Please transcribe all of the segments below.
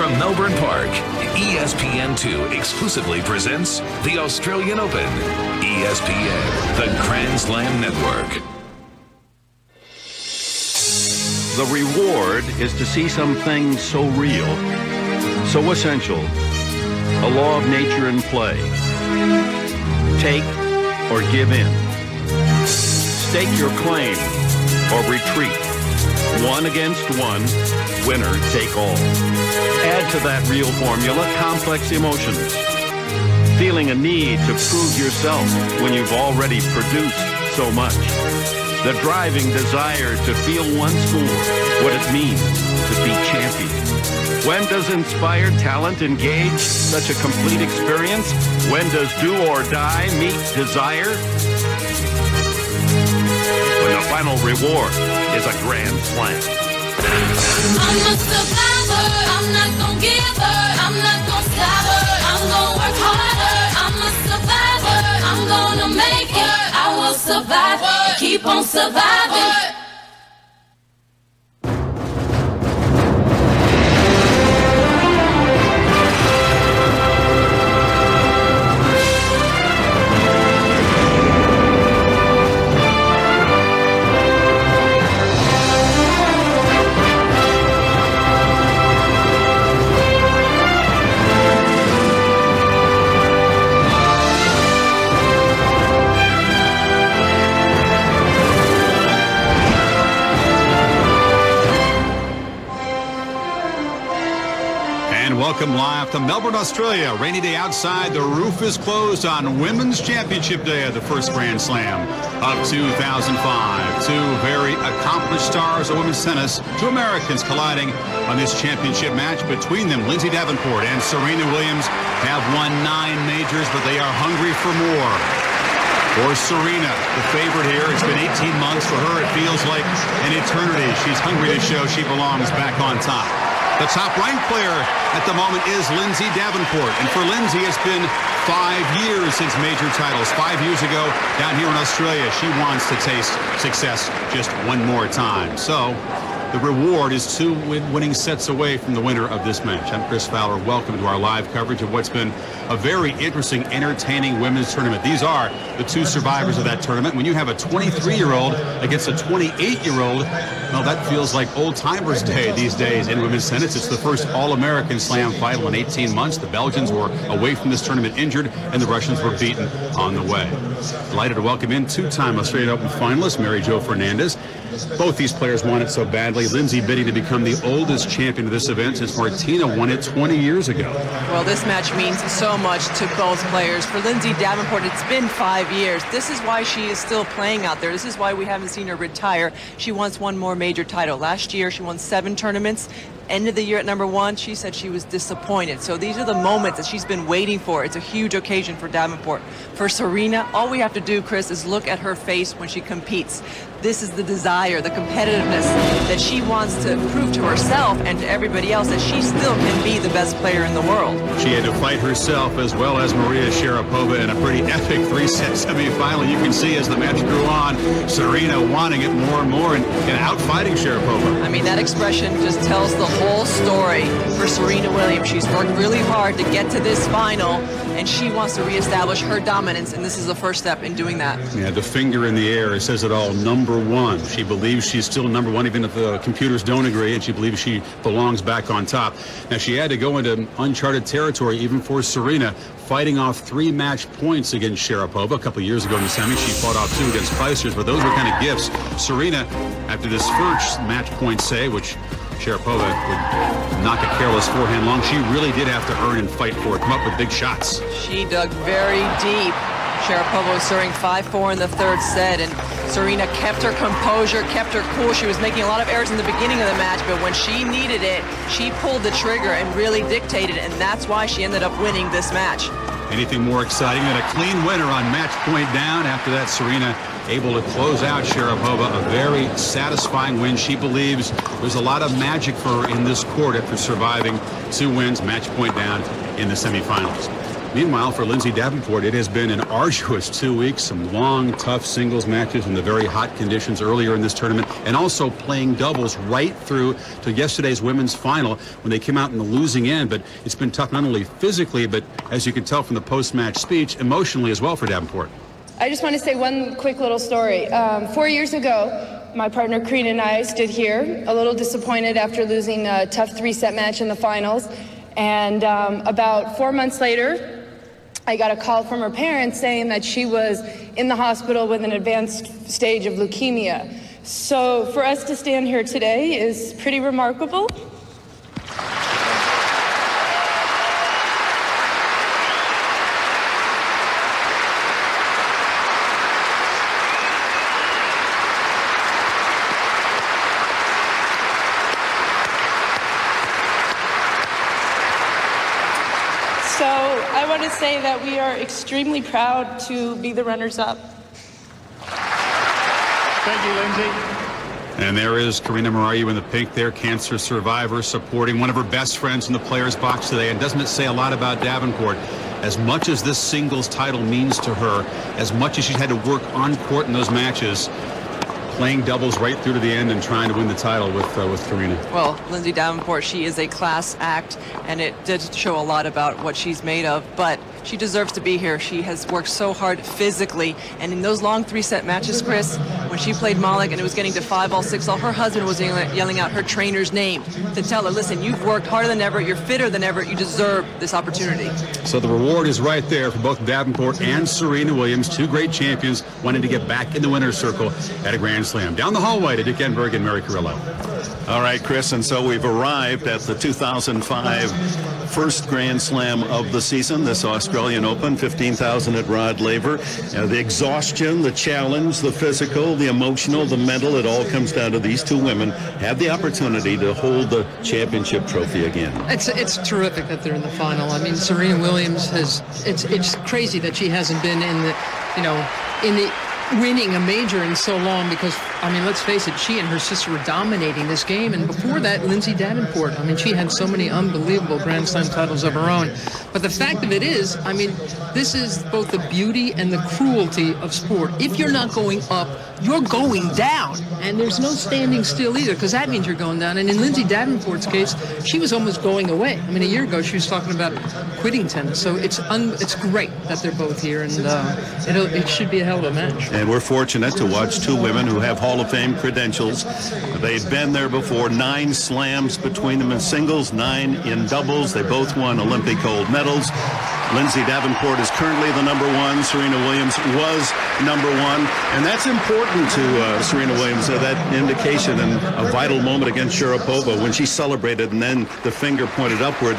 from Melbourne Park, ESPN2 exclusively presents the Australian Open. ESPN, the Grand Slam Network. The reward is to see something so real, so essential, a law of nature in play. Take or give in. Stake your claim or retreat. One against one, winner take all. Add to that real formula complex emotions. Feeling a need to prove yourself when you've already produced so much. The driving desire to feel once more what it means to be champion. When does inspired talent engage such a complete experience? When does do or die meet desire? When the final reward is a grand slam. I'm a survivor, I'm not gonna give her, I'm not gonna stop her, I'm gonna work harder. I'm a survivor, I'm gonna make it, I will survive, keep on surviving. Welcome live to Melbourne, Australia. Rainy day outside. The roof is closed on Women's Championship Day of the first Grand Slam of 2005. Two very accomplished stars of women's tennis, two Americans colliding on this championship match. Between them, Lindsay Davenport and Serena Williams have won 9 majors, but they are hungry for more. For Serena, the favorite here, it's been 18 months. For her, it feels like an eternity. She's hungry to show she belongs back on top. The top-ranked player at the moment is Lindsay Davenport. And for Lindsay, it's been 5 years since major titles. 5 years ago, down here in Australia, she wants to taste success just one more time. So the reward is 2 winning sets away from the winner of this match. I'm Chris Fowler. Welcome to our live coverage of what's been a very interesting, entertaining women's tournament. These are the 2 survivors of that tournament. When you have a 23-year-old against a 28-year-old, well, that feels like old-timers' day these days in women's tennis. It's the first All-American Slam final in 18 months. The Belgians were away from this tournament injured, and the Russians were beaten on the way. Delighted to welcome in 2-time Australian Open finalist Mary Jo Fernandez. Both these players want it so badly. Lindsay bidding to become the oldest champion of this event since Martina won it 20 years ago. Well, this match means so much to both players. For Lindsay Davenport, it's been 5 years. This is why she is still playing out there. This is why we haven't seen her retire. She wants one more major title. Last year, she won 7 tournaments. End of the year at number 1, she said she was disappointed. So these are the moments that she's been waiting for. It's a huge occasion for Davenport. For Serena, all we have to do, Chris, is look at her face when she competes. This is the desire, the competitiveness that she wants to prove to herself and to everybody else that she still can be the best player in the world. She had to fight herself as well as Maria Sharapova in a pretty epic 3-set semifinal. You can see as the match grew on, Serena wanting it more and more and out-fighting Sharapova. I mean, that expression just tells the whole story for Serena Williams. She's worked really hard to get to this final, and she wants to reestablish her dominance, and this is the first step in doing that. Yeah, the finger in the air, it says it all. Number 1. She believes she's still number 1, even if the computers don't agree, and she believes she belongs back on top. Now, she had to go into uncharted territory, even for Serena, fighting off 3 match points against Sharapova. A couple of years ago in the semi, she fought off 2 against Clijsters, but those were kind of gifts. Serena, after this first match point save, which Sharapova would knock a careless forehand long, she really did have to earn and fight for it, come up with big shots. She dug very deep. Sharapova was serving 5-4 in the 3rd set, and Serena kept her composure, kept her cool. She was making a lot of errors in the beginning of the match, but when she needed it, she pulled the trigger and really dictated, and that's why she ended up winning this match. Anything more exciting than a clean winner on match point down? After that, Serena able to close out Sharapova. A very satisfying win. She believes there's a lot of magic for her in this court after surviving 2 wins, match point down in the semifinals. Meanwhile, for Lindsay Davenport, it has been an arduous 2 weeks, some long, tough singles matches in the very hot conditions earlier in this tournament, and also playing doubles right through to yesterday's women's final when they came out in the losing end. But it's been tough not only physically, but as you can tell from the post-match speech, emotionally as well for Davenport. I just want to say one quick little story. 4 years ago, my partner Serena and I stood here a little disappointed after losing a tough 3-set match in the finals. And about 4 months later, I got a call from her parents saying that she was in the hospital with an advanced stage of leukemia. So for us to stand here today is pretty remarkable. So I want to say that we are extremely proud to be the runners-up. Thank you, Lindsay. And there is Karina Marayu in the pink there, cancer survivor, supporting one of her best friends in the players' box today. And doesn't it say a lot about Davenport? As much as this singles title means to her, as much as she's had to work on court in those matches, playing doubles right through to the end and trying to win the title with Serena. Well, Lindsay Davenport, she is a class act, and it did show a lot about what she's made of, but she deserves to be here. She has worked so hard physically, and in those long 3-set matches, Chris, when she played Malik and it was getting to 5-all, 6-all, her husband was yelling out her trainer's name to tell her, listen, you've worked harder than ever, you're fitter than ever, you deserve this opportunity. So the reward is right there for both Davenport and Serena Williams, two great champions wanting to get back in the winner's circle at a Grand Slam. Down the hallway to Dick Enberg and Mary Carrillo. All right, Chris, and so we've arrived at the 2005 first Grand Slam of the season, this Australian Open, 15,000 at Rod Laver. The exhaustion, the challenge, the physical, the emotional, the mental, it all comes down to these two women have the opportunity to hold the championship trophy again. It's terrific that they're in the final. I mean, Serena Williams has, it's crazy that she hasn't been in the winning a major in so long, because, I mean, let's face it, she and her sister were dominating this game. And before that, Lindsay Davenport, I mean, she had so many unbelievable Grand Slam titles of her own. But the fact of it is, I mean, this is both the beauty and the cruelty of sport. If you're not going up, you're going down. And there's no standing still either, because that means you're going down. And in Lindsay Davenport's case, she was almost going away. I mean, a year ago, she was talking about quitting tennis. So it's great that they're both here, and it should be a hell of a match. And we're fortunate to watch two women who have Hall of Fame credentials. They've been there before. 9 slams between them in singles, 9 in doubles. They both won Olympic gold medals. Lindsay Davenport is currently the #1. Serena Williams was #1. And that's important to Serena Williams, that indication in a vital moment against Sharapova when she celebrated and then the finger pointed upward.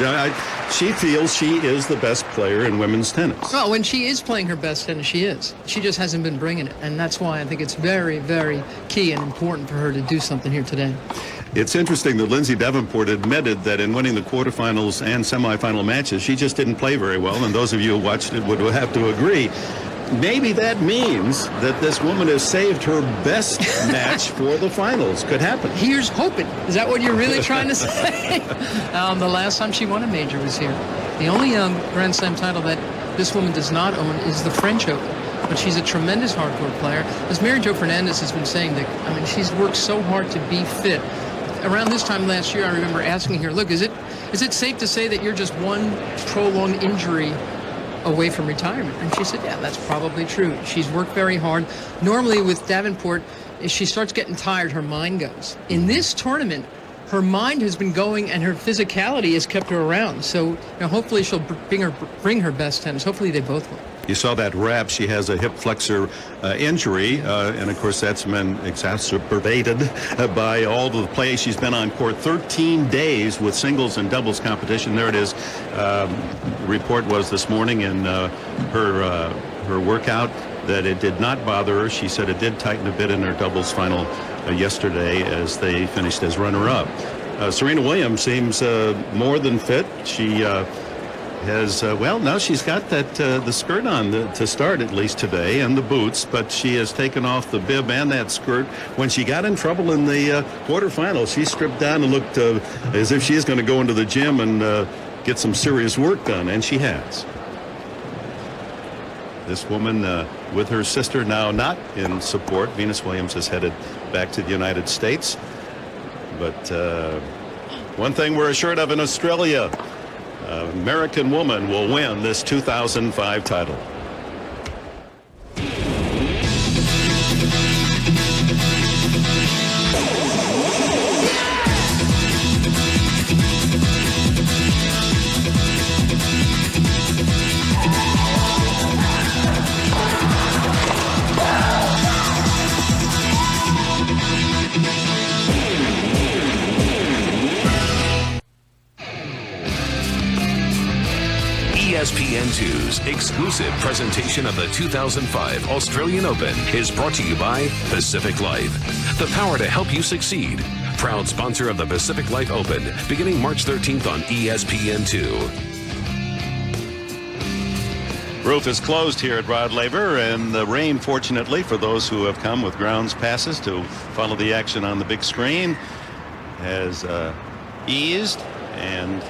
She feels she is the best player in women's tennis. Well, when she is playing her best tennis, she is. She just hasn't been bringing it. And that's why I think it's very, very key and important for her to do something here today. It's interesting that Lindsay Davenport admitted that in winning the quarterfinals and semifinal matches, she just didn't play very well, and those of you who watched it would have to agree. Maybe that means that this woman has saved her best match for the finals. Could happen. Here's hoping. Is that what you're really trying to say? The last time she won a major was here. The only Grand Slam title that this woman does not own is the French Open. But she's a tremendous hardcourt player. As Mary Jo Fernandez has been saying, that, I mean, she's worked so hard to be fit. Around this time last year, I remember asking her, look, is it safe to say that you're just one prolonged injury away from retirement? And she said, yeah, that's probably true. She's worked very hard. Normally with Davenport, if she starts getting tired, her mind goes. In this tournament, her mind has been going and her physicality has kept her around. So hopefully she'll bring her best tennis. Hopefully they both will. You saw that wrap. She has a hip flexor injury, and of course that's been exacerbated by all the play she's been on court. 13 days with singles and doubles competition. There it is. The report was this morning in her workout that it did not bother her. She said it did tighten a bit in her doubles final yesterday as they finished as runner-up. Serena Williams seems more than fit. She has, now she's got that the skirt on to start at least today, and the boots, but she has taken off the bib and that skirt. When she got in trouble in the quarterfinals, she stripped down and looked as if she is going to go into the gym and get some serious work done, and she has. This woman with her sister now not in support. Venus Williams is headed back to the United States. But one thing we're assured of in Australia, American woman will win this 2005 title. ESPN2's exclusive presentation of the 2005 Australian Open is brought to you by Pacific Life, the power to help you succeed. Proud sponsor of the Pacific Life Open, beginning March 13th on ESPN2. Roof is closed here at Rod Laver, and the rain, fortunately, for those who have come with grounds passes to follow the action on the big screen, has eased, and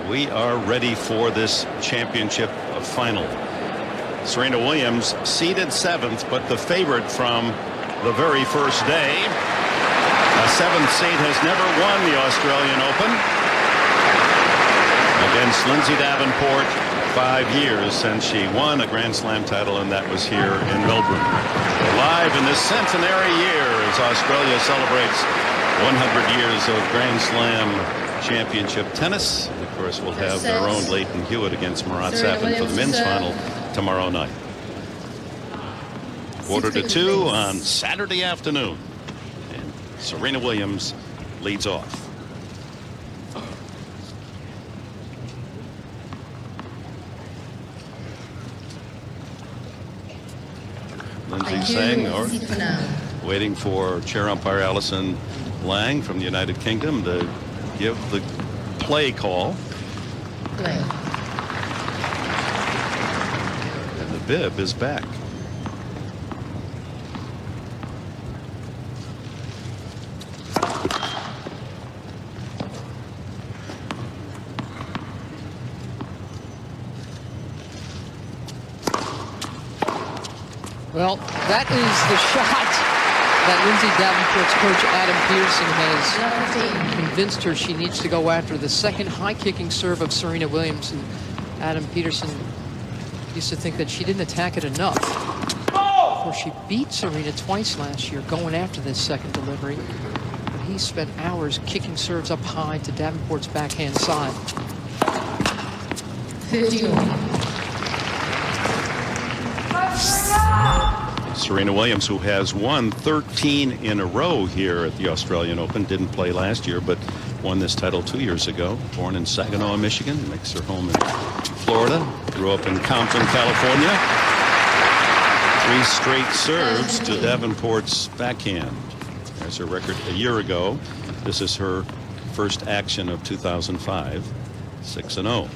we are ready for this championship final. Serena Williams seeded 7th, but the favorite from the very first day. A 7th seed has never won the Australian Open. Against Lindsay Davenport, 5 years since she won a Grand Slam title, and that was here in Melbourne. We're live in this centenary year as Australia celebrates 100 years of Grand Slam championship tennis. And of course, we'll have their own Leighton Hewitt against Marat Safin for the men's final tomorrow night. 1:45 on Saturday afternoon. And Serena Williams leads off. Lindsay saying, or waiting for chair umpire Alison Lang from the United Kingdom to give the play call. And the bib is back. Well, that is the shot that Lindsay Davenport's coach Adam Pearson has convinced her she needs to go after. The second high-kicking serve of Serena Williams. And Adam Peterson used to think that she didn't attack it enough. Of course, she beat Serena twice last year going after this second delivery. But he spent hours kicking serves up high to Davenport's backhand side. 51. Serena Williams, who has won 13 in a row here at the Australian Open, didn't play last year, but won this title 2 years ago. Born in Saginaw, Michigan, makes her home in Florida. Grew up in Compton, California. 3 straight serves to Davenport's backhand. There's her record a year ago. This is her first action of 2005, 6-0.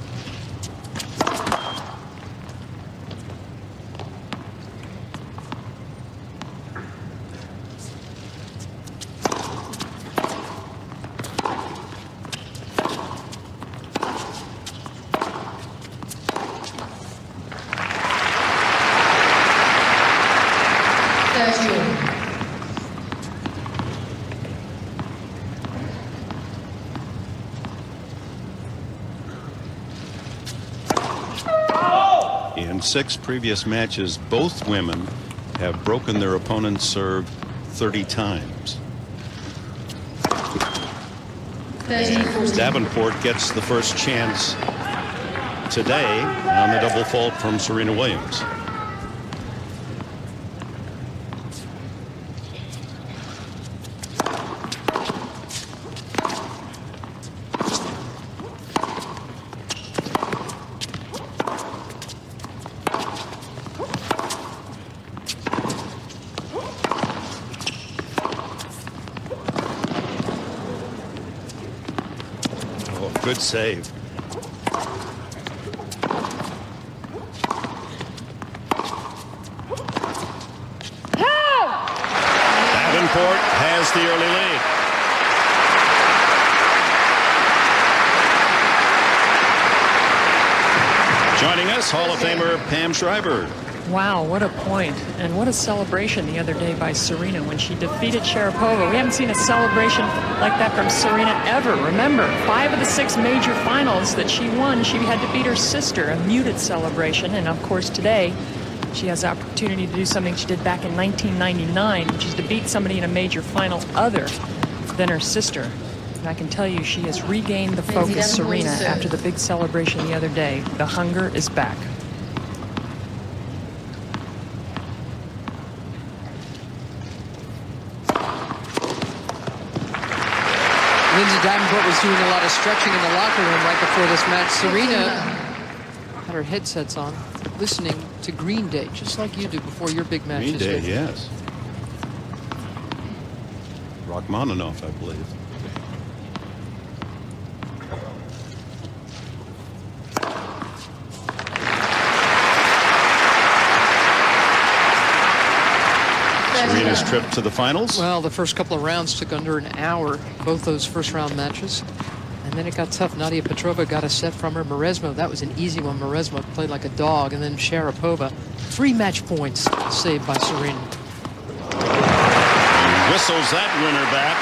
In 6 previous matches, both women have broken their opponent's serve 30 times. Davenport gets the first chance today on the double fault from Serena Williams. Good save. Davenport has the early lead. Joining us, Hall of Famer Pam Shriver. Wow, what a point. And what a celebration the other day by Serena when she defeated Sharapova. We haven't seen a celebration like that from Serena ever. Remember, 5 of the 6 major finals that she won, she had to beat her sister, a muted celebration. And of course today, she has the opportunity to do something she did back in 1999, which is to beat somebody in a major final other than her sister. And I can tell you she has regained the focus, Serena, after the big celebration the other day. The hunger is back. Lindsay Davenport was doing a lot of stretching in the locker room right before this match. Serena had her headsets on, listening to Green Day, just like you do before your big matches. Green Day, yes. Rachmaninoff, I believe. Serena's trip to the finals. Well, the first couple of rounds took under an hour, both those first round matches. And then it got tough. Nadia Petrova got a set from her. Mauresmo, that was an easy one. Mauresmo played like a dog. And then Sharapova, 3 match points saved by Serena. And whistles that winner back.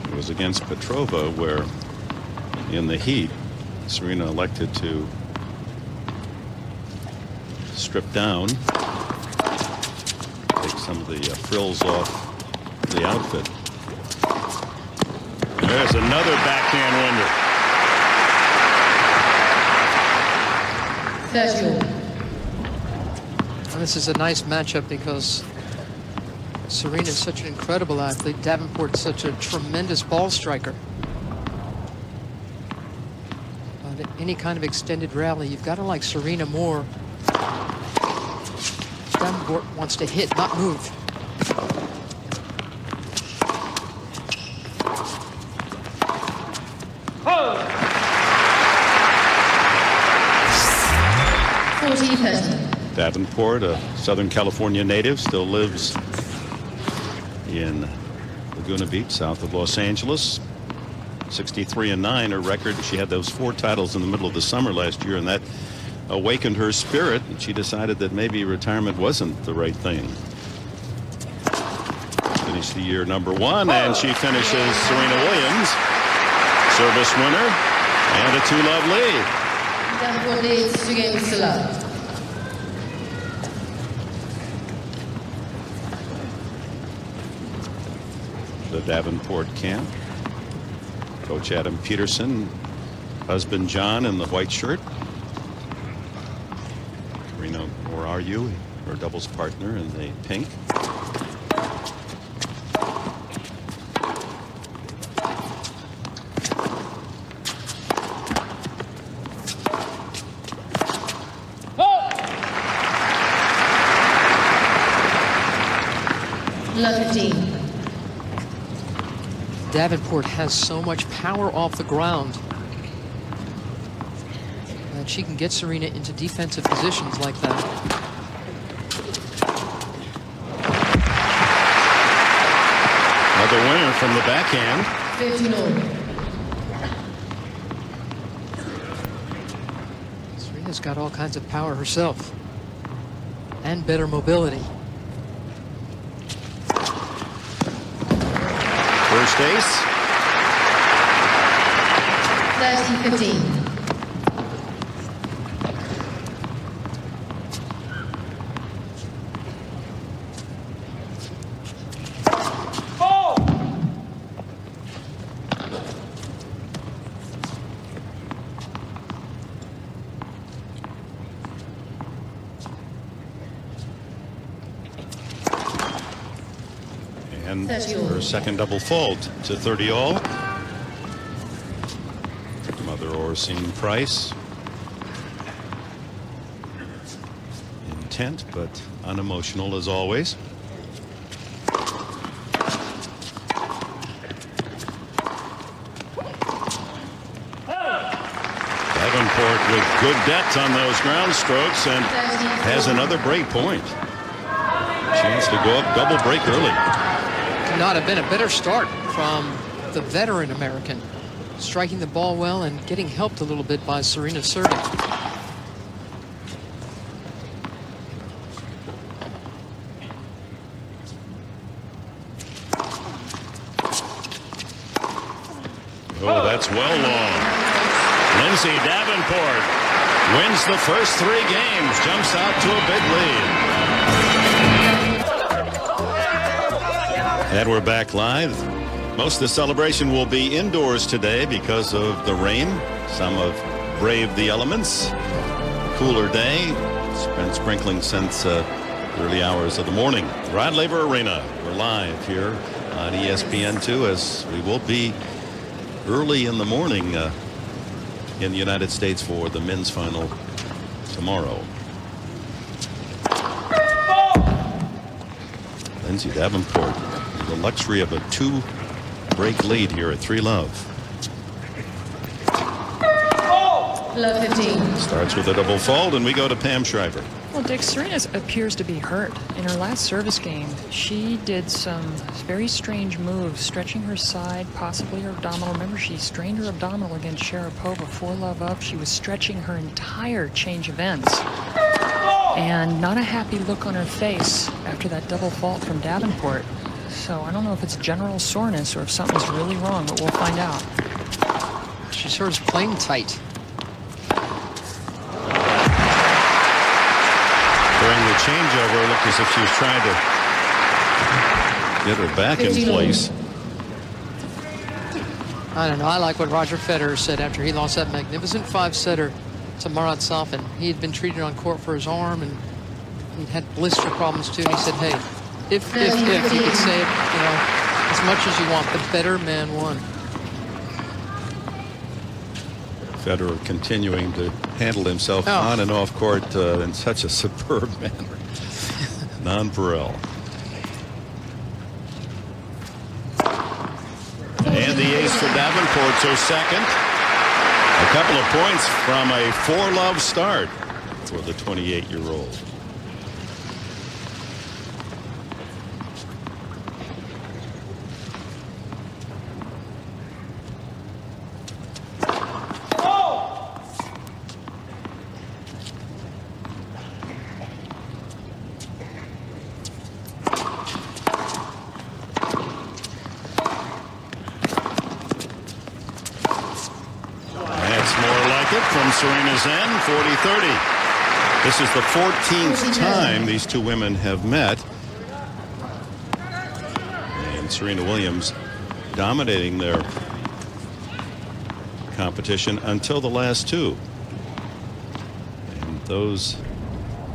13-15. It was against Petrova where in the heat, Serena elected to strip down, take some of the frills off the outfit. There's another backhand winner. 30. Well, this is a nice matchup because Serena is such an incredible athlete. Davenport is such a tremendous ball striker. But any kind of extended rally, you've got to like Serena more. Davenport wants to hit, not move. Oh. 40-30. Davenport, a Southern California native, still lives in Laguna Beach, south of Los Angeles. 63-9, her record. She had those 4 titles in the middle of the summer last year, and that awakened her spirit, and she decided that maybe retirement wasn't the right thing. Finished the year #1, and she finishes Serena Williams, service winner, and a 2-love lead. Davenport leads 2 games to love. The Davenport camp. Coach Adam Peterson, husband John in the white shirt. Serena, or are you, her doubles partner in the pink. Love 15. Davenport has so much power off the ground that she can get Serena into defensive positions like that. Another winner from the backhand. 15-all. Serena's got all kinds of power herself and better mobility. First ace. 30-15. And her second double fault to 30-all. Mother Orsine Price. Intent, but unemotional as always. Davenport with good depth on those ground strokes and has another break point. Chance to go up double break early. Could not have been a better start from the veteran American. Striking the ball well and getting helped a little bit by Serena serving. Oh, that's well long. Lindsay Davenport wins the first 3 games, jumps out to a big lead. And we're back live. Most of the celebration will be indoors today because of the rain. Some have braved the elements. Cooler day. It's been sprinkling since early hours of the morning. Rod Laver Arena. We're live here on ESPN2 as we will be early in the morning in the United States for the men's final tomorrow. Lindsay Davenport, the luxury of a 2-break lead here at 3-love. Love 15. Starts with a double fault, and we go to Pam Shriver. Well, Dick, Serena appears to be hurt. In her last service game, she did some very strange moves, stretching her side, possibly her abdominal. Remember, she strained her abdominal against Sharapova, 4-love up. She was stretching her entire change of ends. And not a happy look on her face after that double fault from Davenport. So I don't know if it's general soreness or if something's really wrong, but we'll find out. She sort of playing tight. During the changeover, it looked as if she was trying to get her back in place. I don't know. I like what Roger Federer said after he lost that magnificent 5-setter to Marat Safin. He had been treated on court for his arm, and he'd had blister problems too. And he said, "Hey, if you could say it, as much as you want, the better man won." Federer continuing to handle himself on and off court in such a superb manner. Non-Burrell. And the ace for Davenport, so second. A couple of points from a 4-love start for the 28-year-old. From Serena's end, 40-30. This is the 14th time these two women have met. And Serena Williams dominating their competition until the last two. And those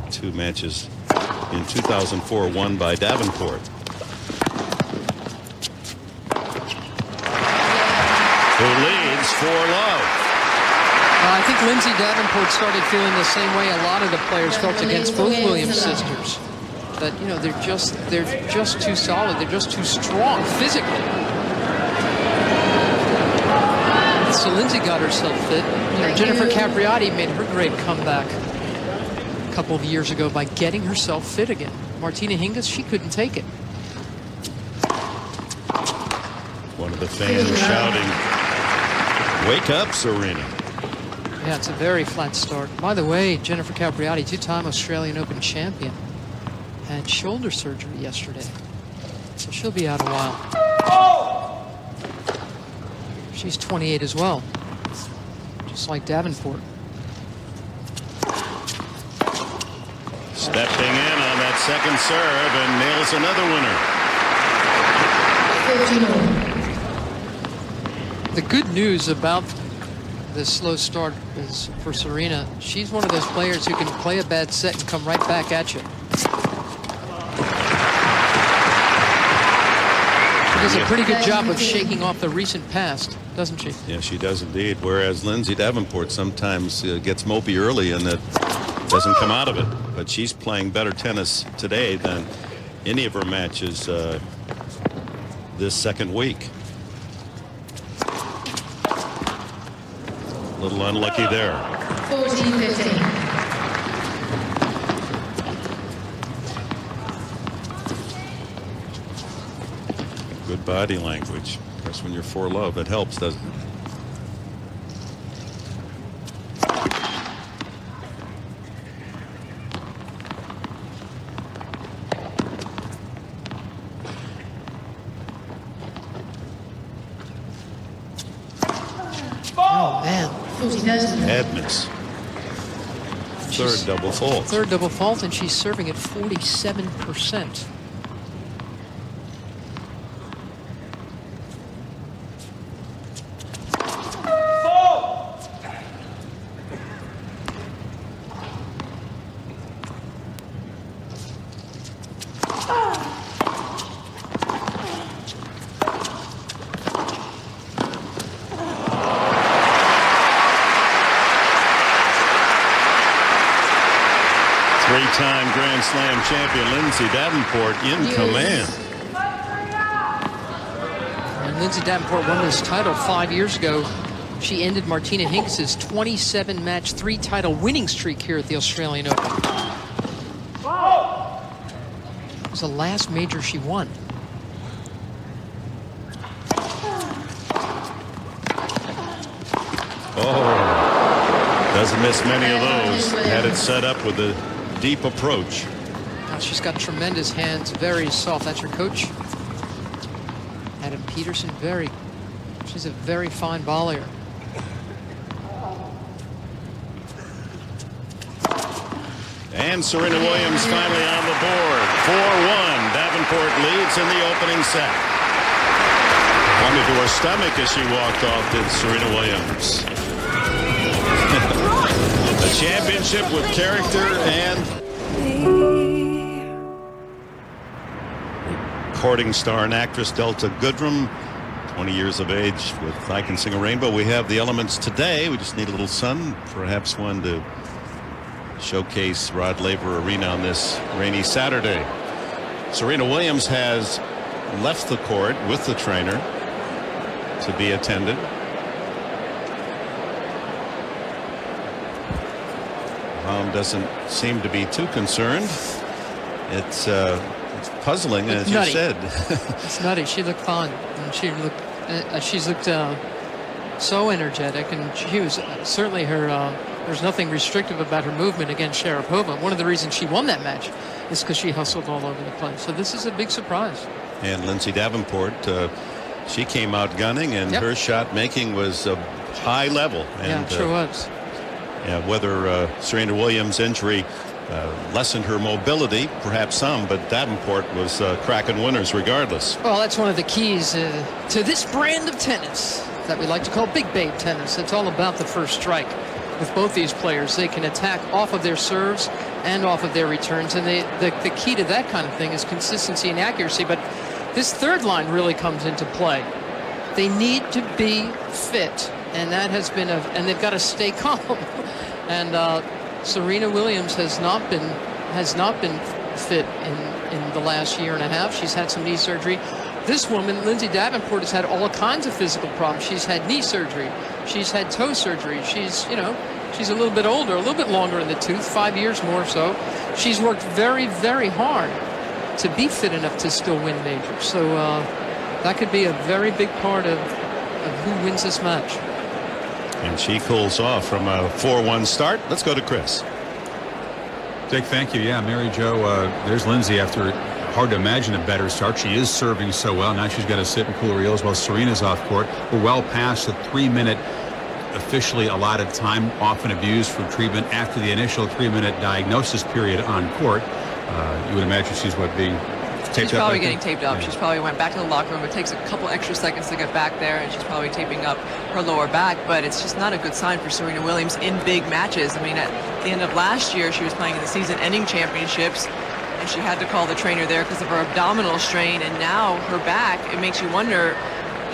two matches in 2004 won by Davenport. Who leads 4-love. I think Lindsay Davenport started feeling the same way a lot of the players felt against both Williams sisters. That they're just too solid. They're just too strong physically. So Lindsay got herself fit. Jennifer Capriati made her great comeback a couple of years ago by getting herself fit again. Martina Hingis, she couldn't take it. One of the fans shouting, "Wake up, Serena." Yeah, it's a very flat start. By the way, Jennifer Capriati, 2-time Australian Open champion, had shoulder surgery yesterday. So she'll be out a while. She's 28 as well, just like Davenport. Stepping in on that second serve and nails another winner. The good news about this slow start is for Serena. She's one of those players who can play a bad set and come right back at you. She does a pretty good job of shaking off the recent past, doesn't she? Yeah, she does indeed. Whereas Lindsay Davenport sometimes gets mopey early and it doesn't come out of it. But she's playing better tennis today than any of her matches this second week. A little unlucky there. 14-15. Good body language. Of course, when you're 4-love, it helps, doesn't it? Oh, man. Edmonds. Third double fault. Third double fault, and she's serving at 47%. Three-time Grand Slam champion Lindsay Davenport in command. And Lindsay Davenport won this title 5 years ago. She ended Martina Hinks's 27-match, 3-title winning streak here at the Australian Open. It was the last major she won. Oh, doesn't miss many of those. Had it set up with a deep approach. She's got tremendous hands, very soft. That's her coach, Adam Peterson. She's a very fine volleyer. And Serena Williams finally on the board. 4-1. Davenport leads in the opening set. Pointed to her stomach as she walked off, did Serena Williams. A championship with character and recording star and actress Delta Goodrum, 20 years of age with I Can Sing a Rainbow. We have the elements today. We just need a little sun, perhaps one to showcase Rod Laver Arena on this rainy Saturday. Serena Williams has left the court with the trainer to be attended. Mom doesn't seem to be too concerned. It's puzzling, it's as nutty. You said. It's nutty. She looked fine. And she's looked so energetic, and she was certainly her. There's nothing restrictive about her movement against Sharapova. One of the reasons she won that match is because she hustled all over the place. So this is a big surprise. And Lindsay Davenport, she came out gunning, and her shot making was a high level. And, yeah, sure was. Yeah, whether Serena Williams' injury lessened her mobility, perhaps some, but Davenport was cracking winners regardless. Well, that's one of the keys to this brand of tennis that we like to call big babe tennis. It's all about the first strike. With both these players, they can attack off of their serves and off of their returns, and the key to that kind of thing is consistency and accuracy. But this third line really comes into play. They need to be fit, and that has been and they've got to stay calm. And Serena Williams has not been fit in the last year and a half. She's had some knee surgery. This woman, Lindsay Davenport, has had all kinds of physical problems. She's had knee surgery. She's had toe surgery. She's a little bit older, a little bit longer in the tooth, 5 years more so. She's worked very, very hard to be fit enough to still win majors. So that could be a very big part of who wins this match. And she cools off from a 4-1 start. Let's go to Chris. Dick, thank you. Yeah, Mary Jo, there's Lindsay after hard to imagine a better start. She is serving so well. Now she's got to sit and cool her heels while Serena's off court. We're well past the 3-minute officially allotted time, often abused for treatment after the initial 3-minute diagnosis period on court. You would imagine she's being taped up? She's probably getting taped up. She's probably went back to the locker room. It takes a couple extra seconds to get back there, and she's probably taping up her lower back. But it's just not a good sign for Serena Williams in big matches. I mean, at the end of last year, she was playing in the season-ending championships, and she had to call the trainer there because of her abdominal strain. And now her back, it makes you wonder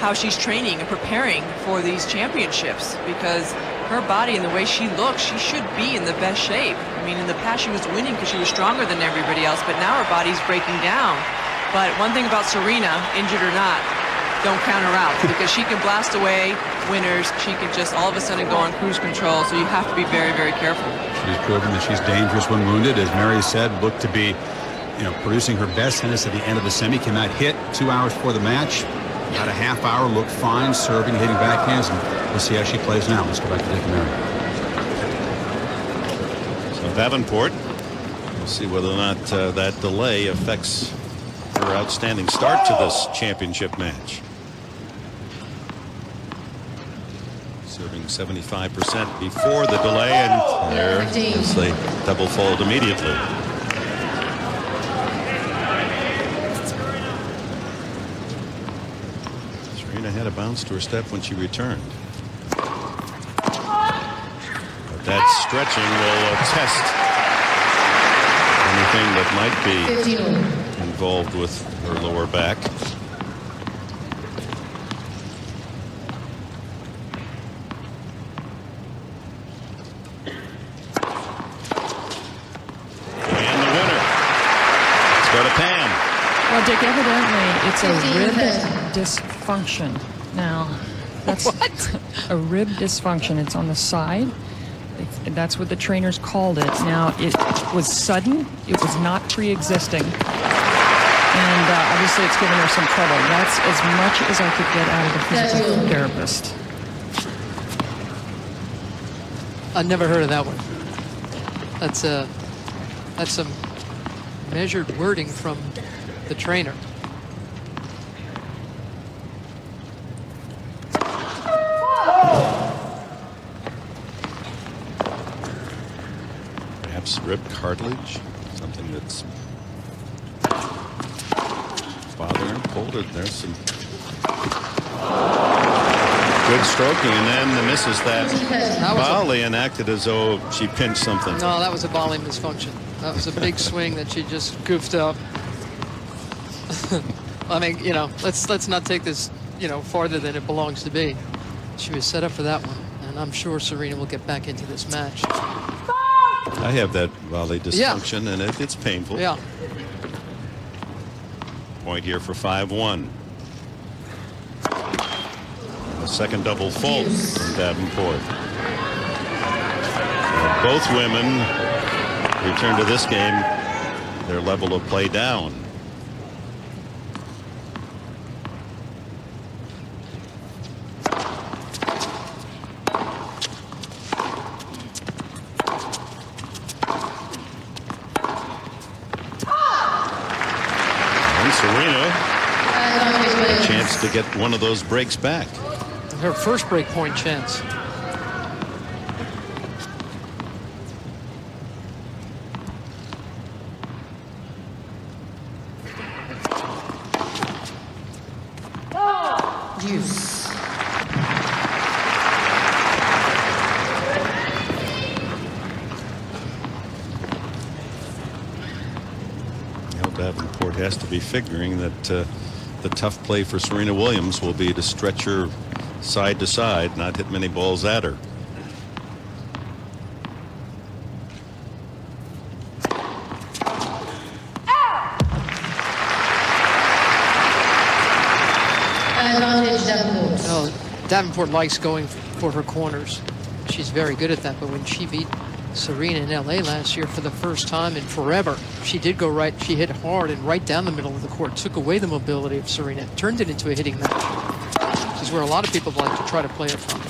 how she's training and preparing for these championships, because her body and the way she looks, she should be in the best shape. I mean, in the past she was winning because she was stronger than everybody else, but now her body's breaking down. But one thing about Serena, injured or not, don't count her out, because she can blast away winners. She can just all of a sudden go on cruise control, so you have to be very, very careful. She's proven that she's dangerous when wounded. As Mary said, looked to be producing her best tennis at the end of the semi. Cannot hit 2 hours before the match. About a half hour, looked fine, serving, hitting backhands, and we'll see how she plays now. Let's go back to Dick and Mary. So Davenport, we'll see whether or not that delay affects her outstanding start to this championship match. serving 75% before the delay, and there is the double fold immediately. Serena had a bounce to her step when she returned. But that stretching will test anything that might be involved with her lower back. Well, Dick, evidently it's a rib dysfunction. Now, that's what? A rib dysfunction. It's on the side. That's what the trainers called it. Now, it was sudden. It was not pre-existing. And obviously it's given her some trouble. That's as much as I could get out of the physical therapist. I never heard of that one. That's some measured wording from the trainer. Perhaps rib cartilage, something that's bothering. Pulled it. There's some good stroking, and then the misses that volley and acted as though she pinched something. No, that was a volley misfunction. That was a big swing that she just goofed up. I mean, you know, let's not take this, you know, farther than it belongs to be. She was set up for that one, and I'm sure Serena will get back into this match. I have that volley dysfunction, and it's painful. Yeah. Point here for 5-1. A second double fault from Davenport. Both women return to this game, their level of play down. And Serena, a chance to get one of those breaks back. Her first break point chance. Davenport has to be figuring that the tough play for Serena Williams will be to stretch her side to side, not hit many balls at her. Well, Davenport likes going for her corners. She's very good at that, but when she beat Serena in LA last year for the first time in forever, she did go right. She hit hard and right down the middle of the court, took away the mobility of Serena, turned it into a hitting match. This is where a lot of people like to try to play it from.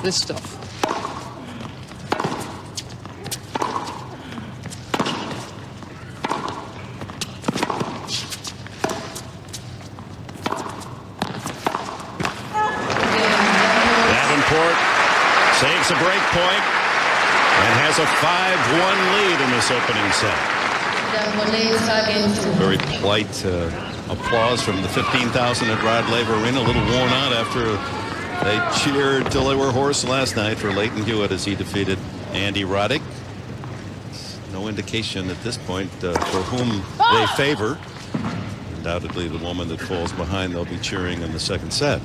This stuff. Davenport saves a break point and has a 5-1 lead in this opening set. Very polite applause from the 15,000 at Rod Laver Arena. A little worn out after they cheered till they were hoarse last night for Leighton Hewitt as he defeated Andy Roddick. No indication at this point for whom they favor. Undoubtedly the woman that falls behind they'll be cheering in the second set.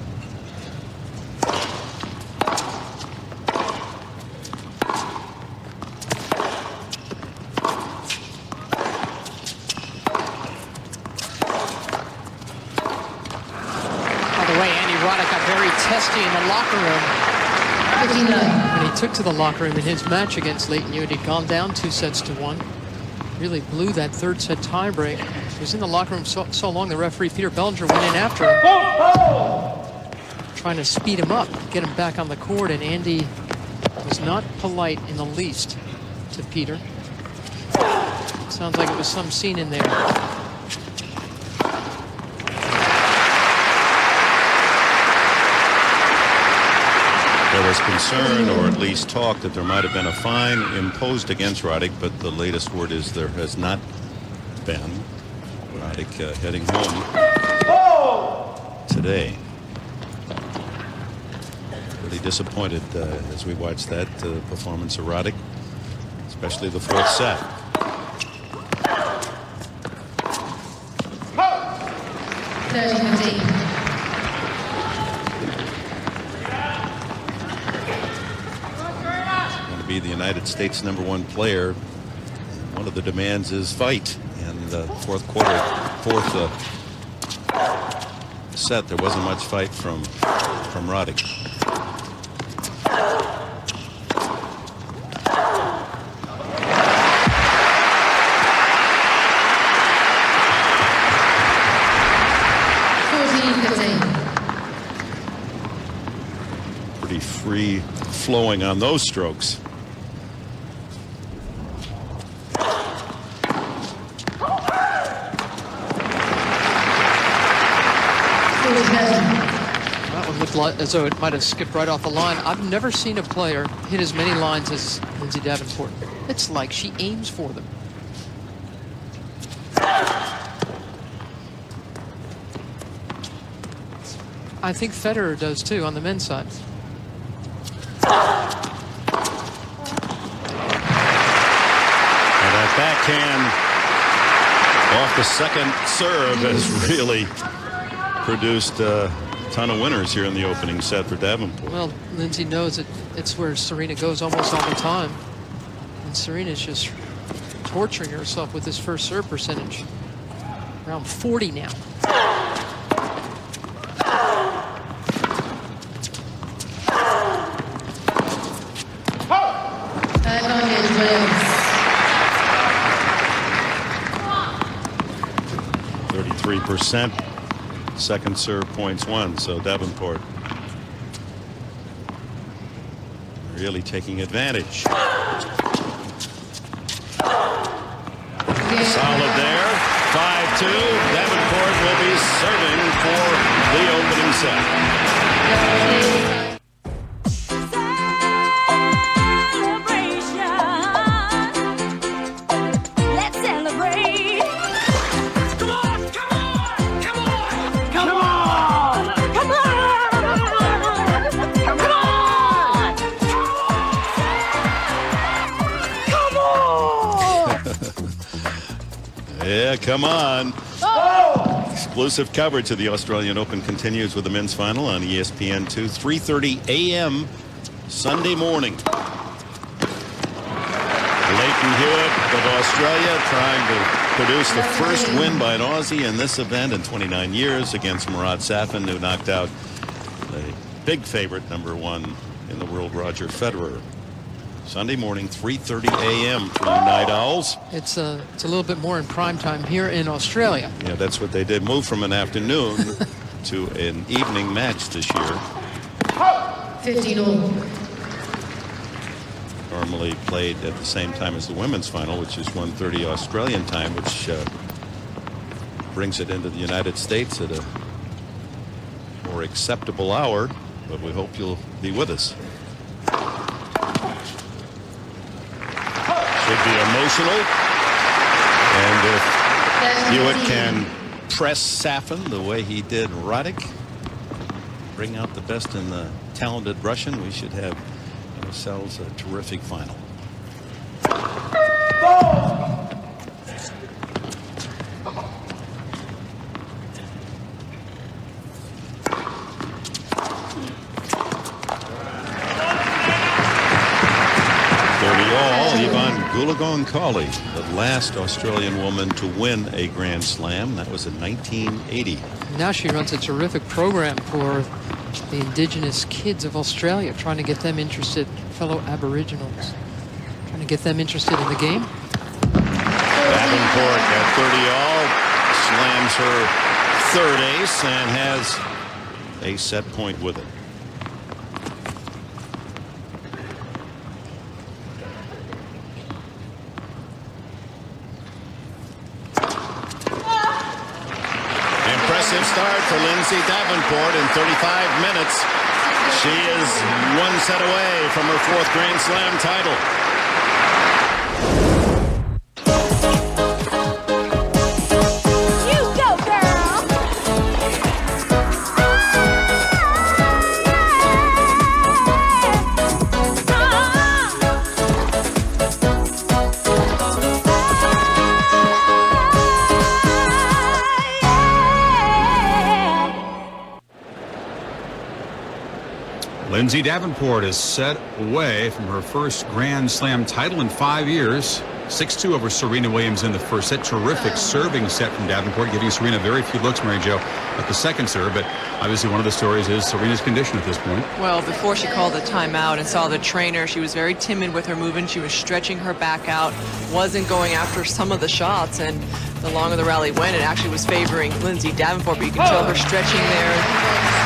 Testy in the locker room. When he took to the locker room in his match against Leighton Hewitt, he'd gone down 2-1. Really blew that third set tiebreak. He was in the locker room so long the referee Peter Bellinger went in after him, trying to speed him up, get him back on the court, and Andy was not polite in the least to Peter. Sounds like it was some scene in there. was concern, or at least talk, that there might have been a fine imposed against Roddick, but the latest word is there has not been. Roddick heading home today. Really disappointed as we watched that performance of Roddick, especially the fourth set. Going to be the United States #1 player. One of the demands is fight. And the fourth set, there wasn't much fight from Roddick. Pretty free flowing on those strokes. That one looked as though it might have skipped right off the line. I've never seen a player hit as many lines as Lindsay Davenport. It's like she aims for them. I think Federer does too on the men's side. And that backhand off the second serve has really produced a ton of winners here in the opening set for Davenport. Well, Lindsay knows that it's where Serena goes almost all the time. And Serena's just torturing herself with this first serve percentage. Around 40 now. %. Second serve points won, so Davenport really taking advantage. Solid there. 5-2. Davenport will be serving for the opening set. Yeah, come on. Oh! Exclusive coverage of the Australian Open continues with the men's final on ESPN2, 3:30 a.m. Sunday morning. Leighton Hewitt of Australia trying to produce the first win by an Aussie in this event in 29 years against Murat Safin, who knocked out the big favorite, #1 in the world, Roger Federer. Sunday morning, 3:30 a.m. for you Night Owls. It's a little bit more in prime time here in Australia. Yeah, that's what they did. Move from an afternoon to an evening match this year. 15-all. Normally played at the same time as the women's final, which is 1:30 Australian time, which brings it into the United States at a more acceptable hour. But we hope you'll be with us. Should be emotional, and if Hewitt can press Safin the way he did Roddick, bring out the best in the talented Russian, we should have ourselves a terrific final. Gulagon-Cauley, the last Australian woman to win a Grand Slam. That was in 1980. Now she runs a terrific program for the indigenous kids of Australia, trying to get them interested, fellow Aboriginals, trying to get them interested in the game. Davenport at 30-all slams her third ace and has a set point with it. Start for Lindsay Davenport in 35 minutes. She is one set away from her 4th Grand Slam title. Lindsay Davenport is set away from her first Grand Slam title in 5 years. 6-2 over Serena Williams in the first set. Terrific serving set from Davenport, giving Serena very few looks, Mary Jo, at the second serve. But obviously one of the stories is Serena's condition at this point. Well, before she called the timeout and saw the trainer, she was very timid with her movement. She was stretching her back out, wasn't going after some of the shots. And the longer the rally went, it actually was favoring Lindsay Davenport. But you can tell her stretching there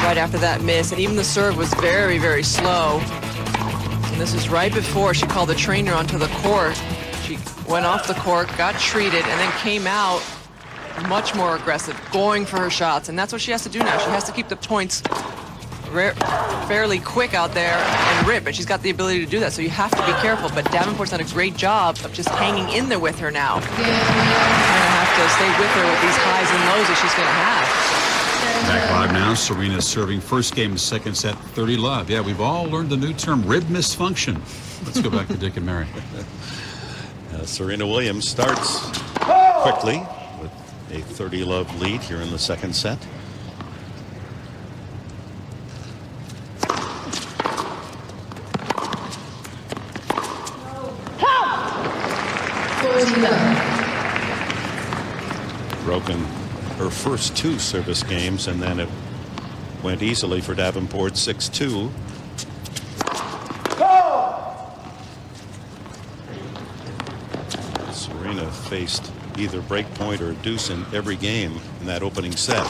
right after that miss. And even the serve was very, very slow. And this is right before she called the trainer onto the court. She went off the court, got treated, and then came out much more aggressive, going for her shots. And that's what she has to do now. She has to keep the points fairly quick out there and rip, and she's got the ability to do that, so you have to be careful. But Davenport's done a great job of just hanging in there with her now. You're going to have to stay with her with these highs and lows that she's going to have. Back live now. Serena serving first game, second set, 30 love. Yeah, we've all learned the new term, rib misfunction. Let's go back to Dick and Mary. Serena Williams starts quickly with a 30 love lead here in the second set. Broken her first 2 service games, and then it went easily for Davenport, 6-2. Serena faced either break point or deuce in every game in that opening set.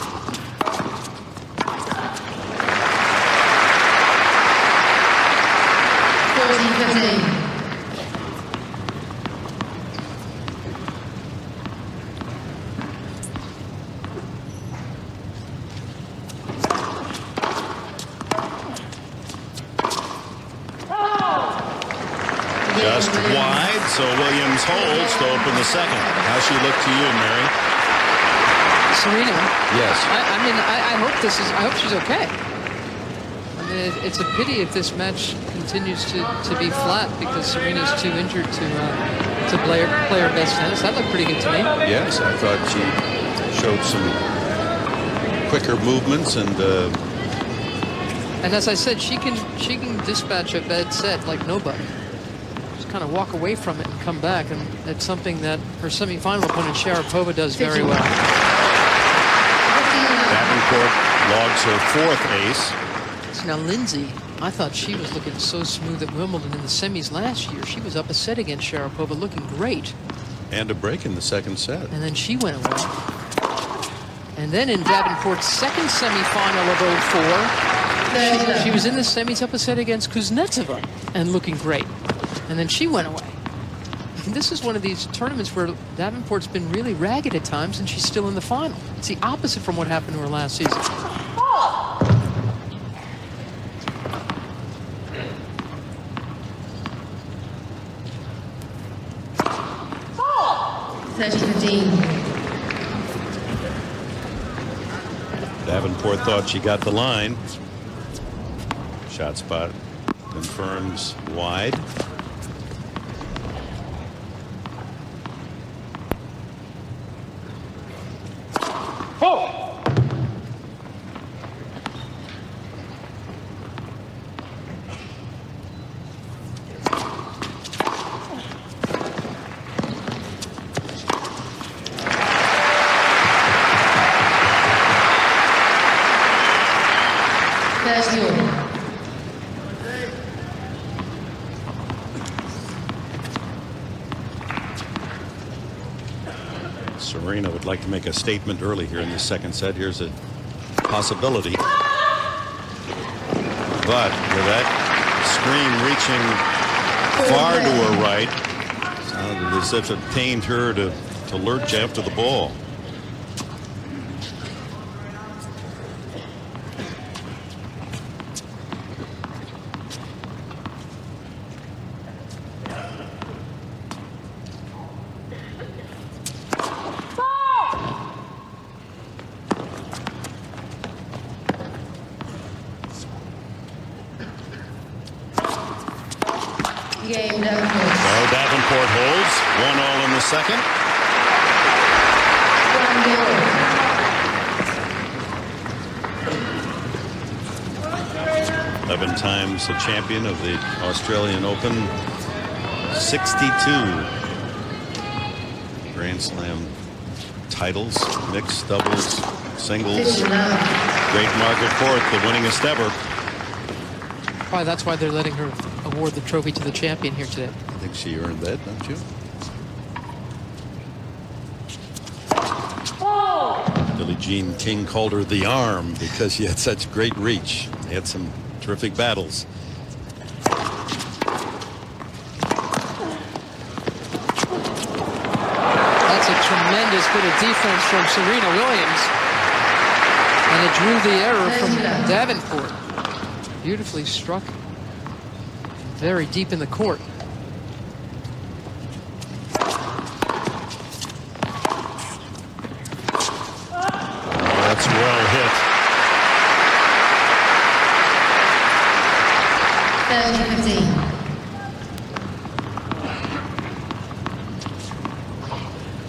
Just wide, so Williams holds to open the second. How she look to you, Mary? Serena. Yes. I hope she's okay. I mean, it's a pity if this match continues to be flat because Serena's too injured to play her best tennis. That looked pretty good to me. Yes, I thought she showed some quicker movements and as I said, she can dispatch a bad set like nobody. Kind of walk away from it and come back, and it's something that her semifinal opponent Sharapova does very well. Davenport logs her 4th ace. So now Lindsay, I thought she was looking so smooth at Wimbledon in the semis last year. She was up a set against Sharapova, looking great. And a break in the second set. And then she went away. And then in Davenport's second semifinal of 04, she was in the semis up a set against Kuznetsova and looking great. And then she went away. And this is one of these tournaments where Davenport's been really ragged at times, and she's still in the final. It's the opposite from what happened to her last season. Davenport thought she got the line. Shot spot confirms wide. Serena would like to make a statement early here in the second set. Here's a possibility. But with that screen reaching far to her right, sounded as if it pained her to lurch after the ball. So Davenport holds 1-all in the second. 11 times a champion of the Australian Open. 62 Grand Slam titles, mixed doubles, singles. Great Margaret Court, the winningest ever. Why, that's why they're letting her award the trophy to the champion here today. I think she earned that, don't you? Billie Jean King called her the arm because she had such great reach. They had some terrific battles. That's a tremendous bit of defense from Serena Williams. And it drew the error from Davenport. Beautifully struck. Very deep in the court. That's well hit. 30-15.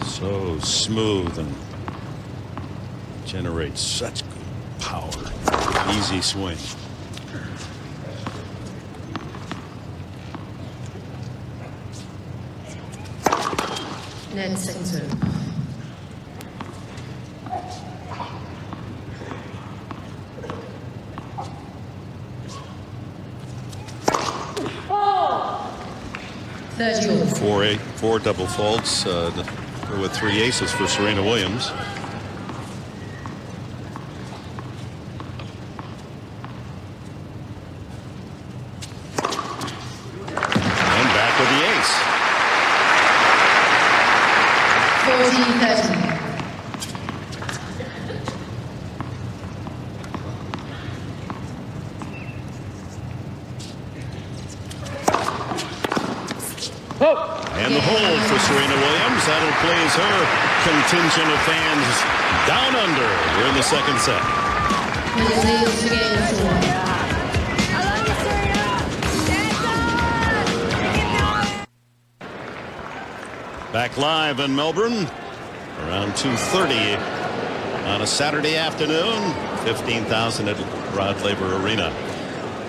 So smooth and generates such power. Easy swing. Net center. Four double faults with 3 aces for Serena Williams. And back with the ace. 40-30. And the hold for Serena Williams. That'll please her contingent of fans down under. We're in the second set. Back live in Melbourne around 2:30 on a Saturday afternoon. 15,000 at Rod Laver Arena.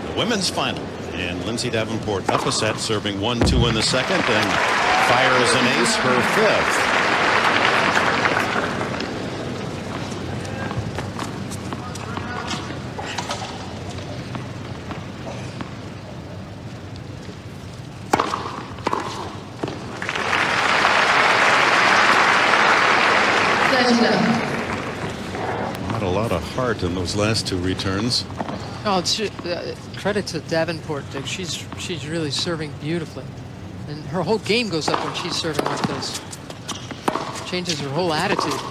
The women's final. And Lindsay Davenport up a set, serving 1-2 in the second, and fires an ace, her fifth. Not a lot of heart in those last two returns. Oh, it's credit to Davenport. She's really serving beautifully, and her whole game goes up when she's serving like this. Changes her whole attitude.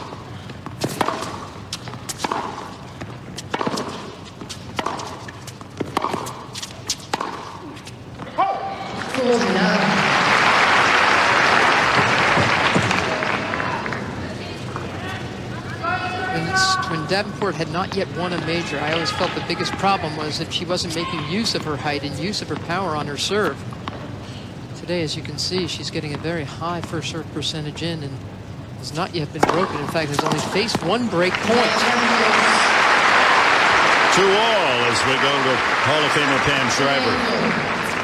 When Davenport had not yet won a major, I always felt the biggest problem was that she wasn't making use of her height and use of her power on her serve. Today, as you can see, she's getting a very high first serve percentage in and has not yet been broken. In fact, has only faced one break point. 2-all as we go to Hall of Famer Pam Shriver.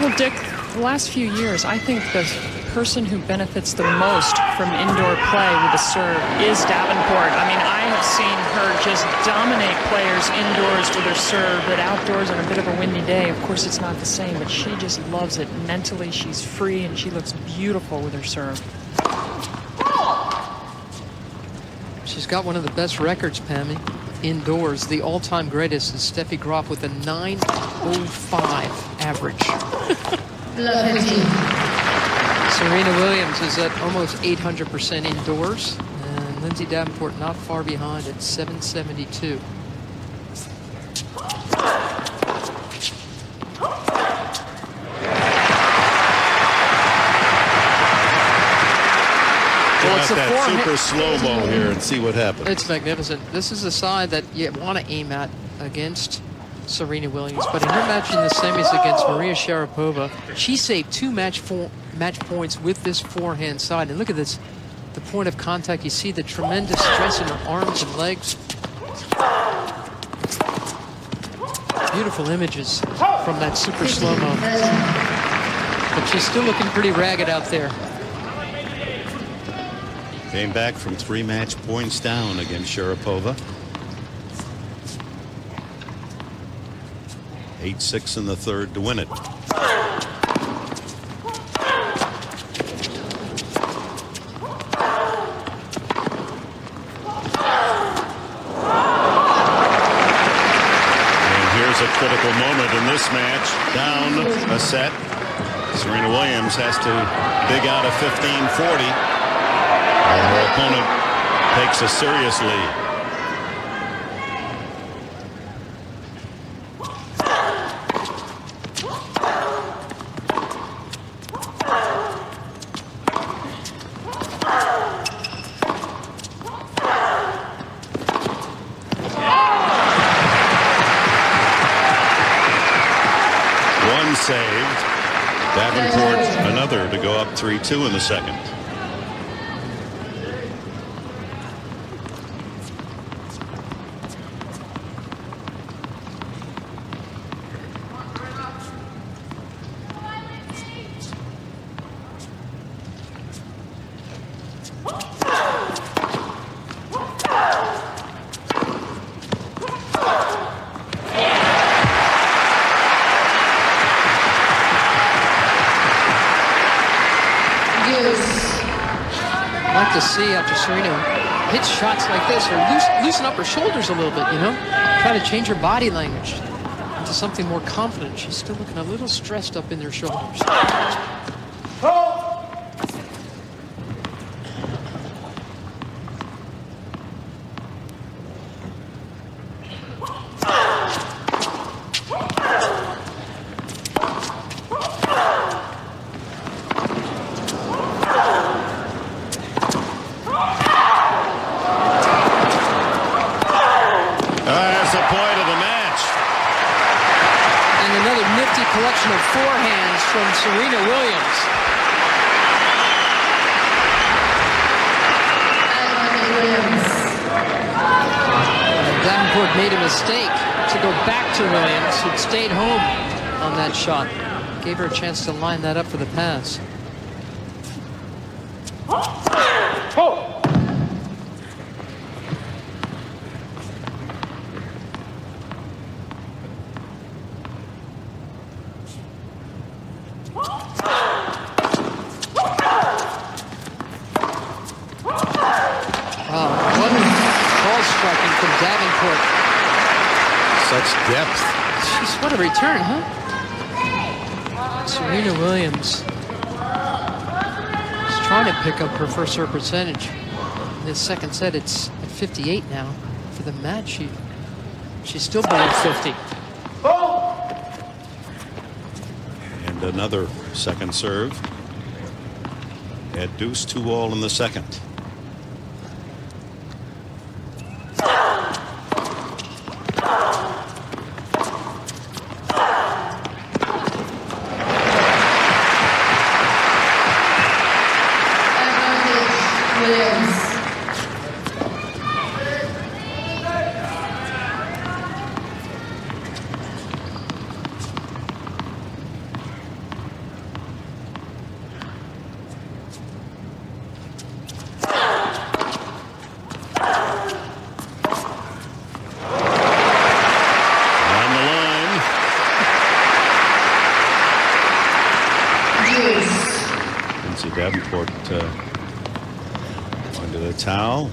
Well, Dick, the last few years, I think the person who benefits the most from indoor play with the serve is Davenport. I mean, I have seen her just dominate players indoors with her serve, but outdoors on a bit of a windy day, of course, it's not the same, but she just loves it. Mentally, she's free, and she looks beautiful with her serve. She's got one of the best records, Pammy, indoors. The all-time greatest is Steffi Graf with a 9.05 average. Serena Williams is at almost 800% indoors, and Lindsay Davenport not far behind at 772. Well, it's that super slow-mo here and see what happens. It's magnificent. This is the side that you want to aim at against Serena Williams, but in her match in the semis against Maria Sharapova, she saved 2 match points with this forehand side. And look at this, the point of contact. You see the tremendous stress in her arms and legs. Beautiful images from that super slow-mo. But she's still looking pretty ragged out there. Came back from 3 match points down against Sharapova. 8-6 in the third to win it. A critical moment in this match. Down a set. Serena Williams has to dig out a 15-40. Her opponent takes a serious lead. Saved. Davenport another to go up 3-2 in the second. To see after Serena hits shots like this, or loosen up her shoulders a little bit, you know, try to change her body language into something more confident. She's still looking a little stressed up in their shoulders. Collection of forehands from Serena Williams. Davenport made a mistake to go back to Williams, who'd stayed home on that shot. Gave her a chance to line that up for the pass. Such depth. Jeez, what a return, huh? Serena Williams is trying to pick up her first serve percentage. In this second set, it's at 58 now. For the match, she's still below 50. And another second serve. At deuce 2-all in the second. Lindsay Davenport onto the towel.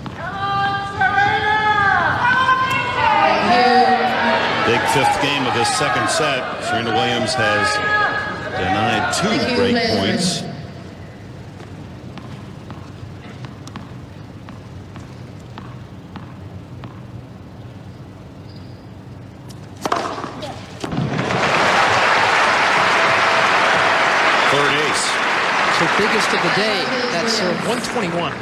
Big fifth game of this second set. Serena Williams has denied 2 break points. Biggest of the day, that's 121.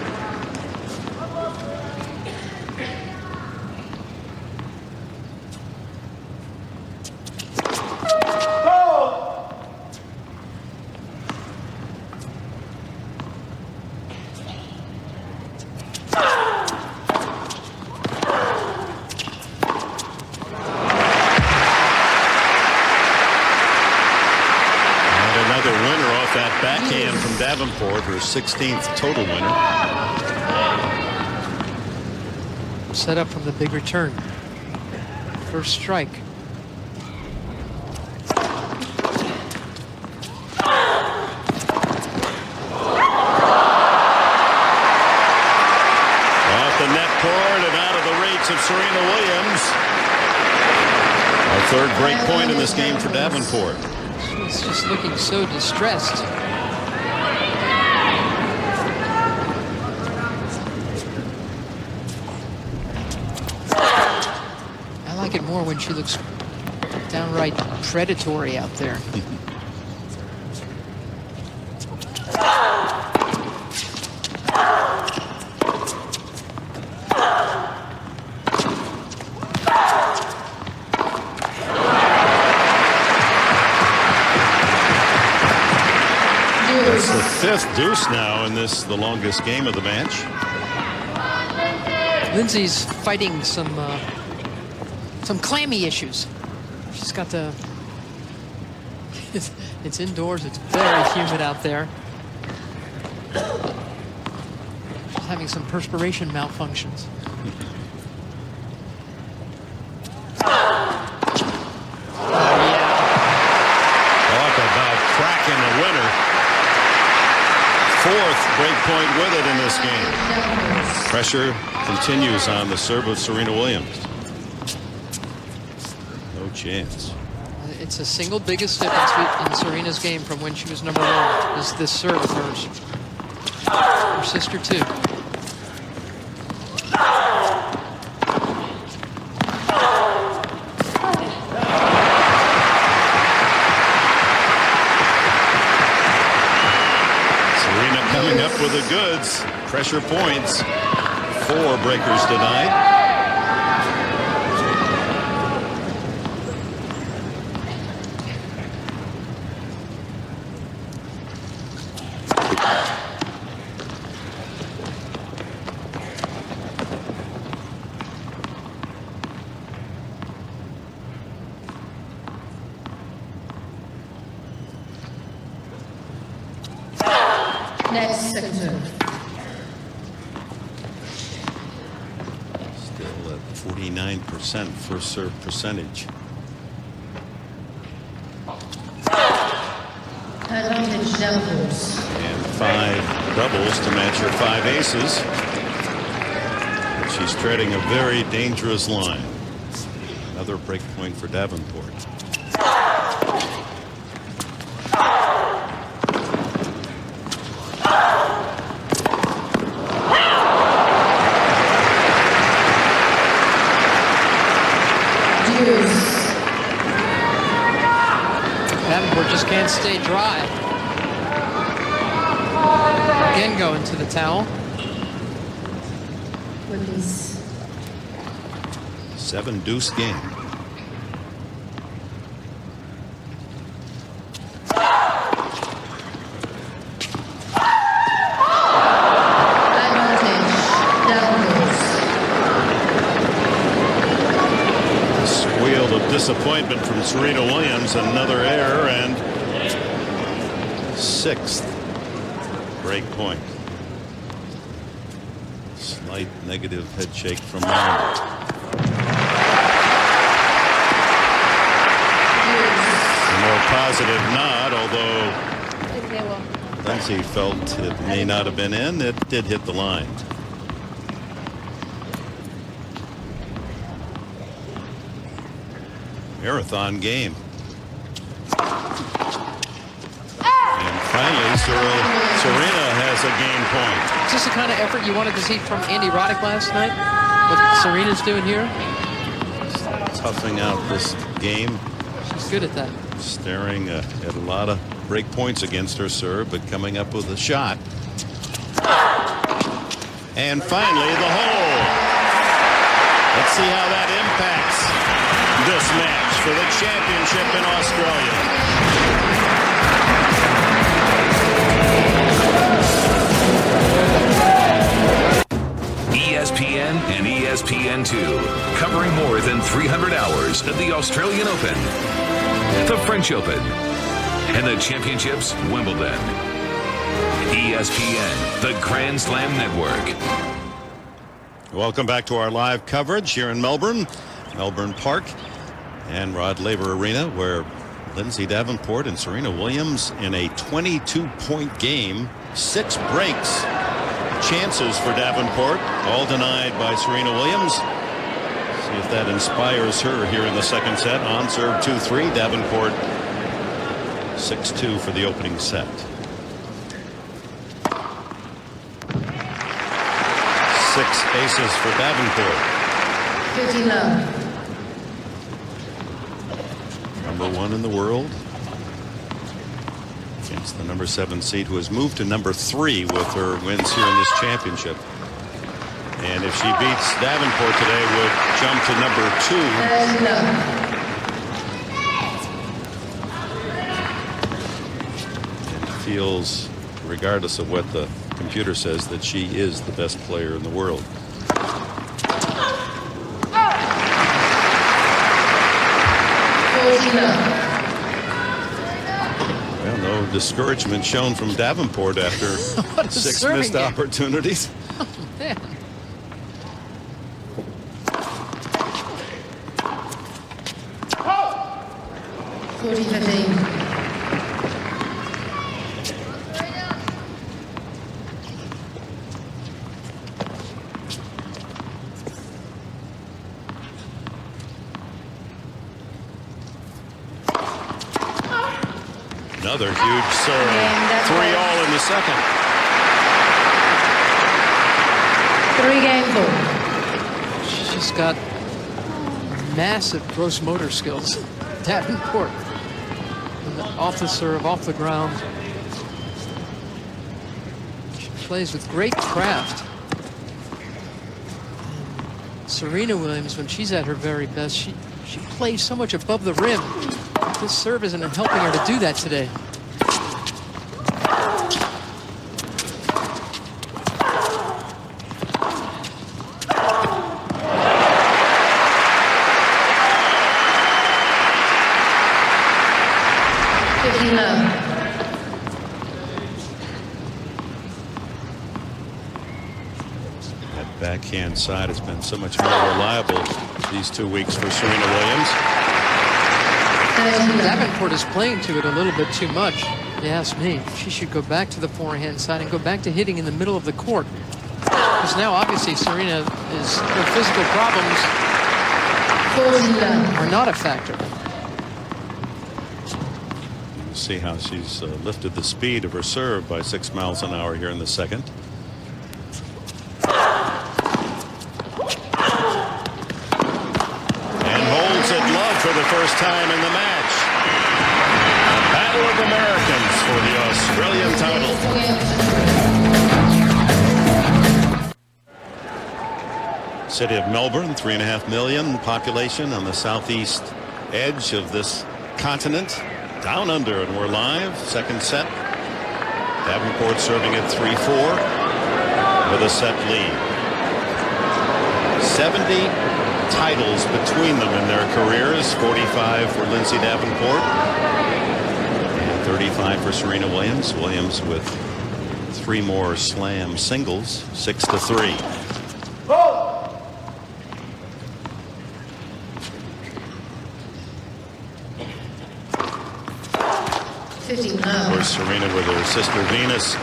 that backhand from Davenport, her 16th total winner. Set up from the big return. First strike. Off the net cord and out of the reach of Serena Williams. Our third break point in this game for Davenport. She's just looking so distressed. I like it more when she looks downright predatory out there. That's the fifth deuce now in this, the longest game of the match. Lindsay's fighting some clammy issues. She's got the. It's indoors. It's very humid out there. She's having some perspiration malfunctions. Talk about cracking the winner. Fourth break point with it in this game. Pressure continues on the serve of Serena Williams. No chance. It's the single biggest difference in Serena's game from when she was number one is this serve of hers. Her sister too. Coming up with the goods. Pressure points. 4 breakers tonight. Next second. Still at 49% first serve percentage. Advantage Davenport. And 5 doubles to match her 5 aces. But she's treading a very dangerous line. Another break point for Davenport. Davenport just can't stay dry. Again going to the towel. 7 deuce game. Disappointment from Serena Williams, another error, and 6th break point. Slight negative head shake from Lambert. A more positive nod, although Lindsay felt it may not have been in. It did hit the line. Marathon game. And finally, Serena has a game point. Is this the kind of effort you wanted to see from Andy Roddick last night? What Serena's doing here? Toughing out this game. She's good at that. Staring at a lot of break points against her serve, but coming up with a shot. And finally, the hole. Let's see how that impacts this match for the championship in Australia. ESPN and ESPN2, covering more than 300 hours of the Australian Open, the French Open, And the championships, Wimbledon. ESPN, the Grand Slam Network. Welcome back to our live coverage here in Melbourne Park and Rod Laver Arena, where Lindsay Davenport and Serena Williams in a 22-point game, 6 breaks. Chances for Davenport, all denied by Serena Williams. See if that inspires her here in the second set. On serve 2-3, Davenport 6-2 for the opening set. 6 aces for Davenport. 15 love. Number 1 in the world against the number 7 seed, who has moved to number 3 with her wins here in this championship. And if she beats Davenport today, would jump to number 2. And feels, regardless of what the computer says, that she is the best player in the world. Well, no discouragement shown from Davenport after 6 missed opportunities. Oh, man. Another huge serve. 3-all in the second. 3-game ball. She's got massive gross motor skills. Davenport. Off the serve, off the ground. She plays with great craft. Serena Williams, when she's at her very best, she plays so much above the rim. This serve isn't helping her to do that today. That backhand side has been so much more reliable these 2 weeks for Serena Williams. Davenport is playing to it a little bit too much, if you ask me. She should go back to the forehand side and go back to hitting in the middle of the court. Because now, obviously, Serena her physical problems are not a factor. You see how she's lifted the speed of her serve by 6 miles an hour here in the second. For the first time in the match. A battle of Americans for the Australian title. City of Melbourne, 3.5 million population on the southeast edge of this continent. Down under, and we're live. Second set. Davenport serving at 3-4 with a set lead. 70 titles between them in their careers. 45 for Lindsay Davenport and 35 for Serena Williams. Williams with 3 more slam singles, 6-3. Of course, Serena with her sister Venus,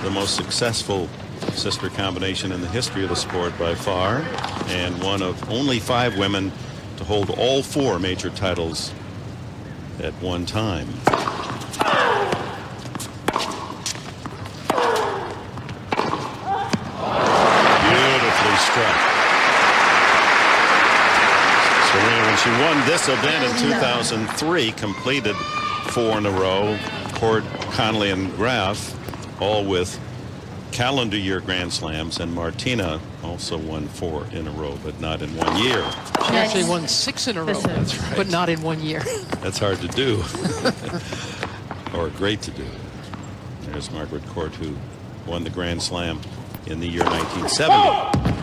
the most successful sister combination in the history of the sport by far, and one of only 5 women to hold all 4 major titles at one time. Beautifully struck. Serena, when she won this event in 2003, completed 4 in a row. Cord, Connolly, and Graf, all with calendar year Grand Slams, and Martina also won 4 in a row, but not in 1 year. She actually won 6 in a row, That's right. but not in 1 year. That's hard to do, or great to do. There's Margaret Court, who won the Grand Slam in the year 1970.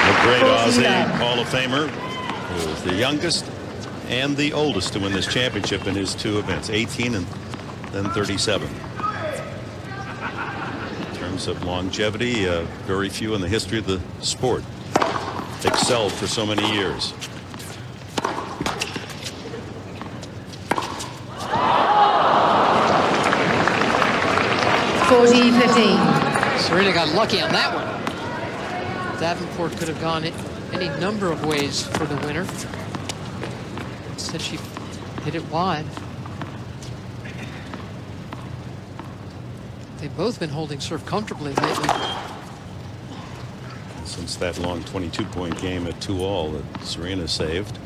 The great Aussie Hall of Famer, who is the youngest and the oldest to win this championship in his two events, 18 and then 37. In terms of longevity, very few in the history of the sport excelled for so many years. Serena got lucky on that one. Davenport could have gone any number of ways for the winner. Instead, she hit it wide. They've both been holding serve comfortably lately. Since that long 22-point game at 2-all that Serena saved.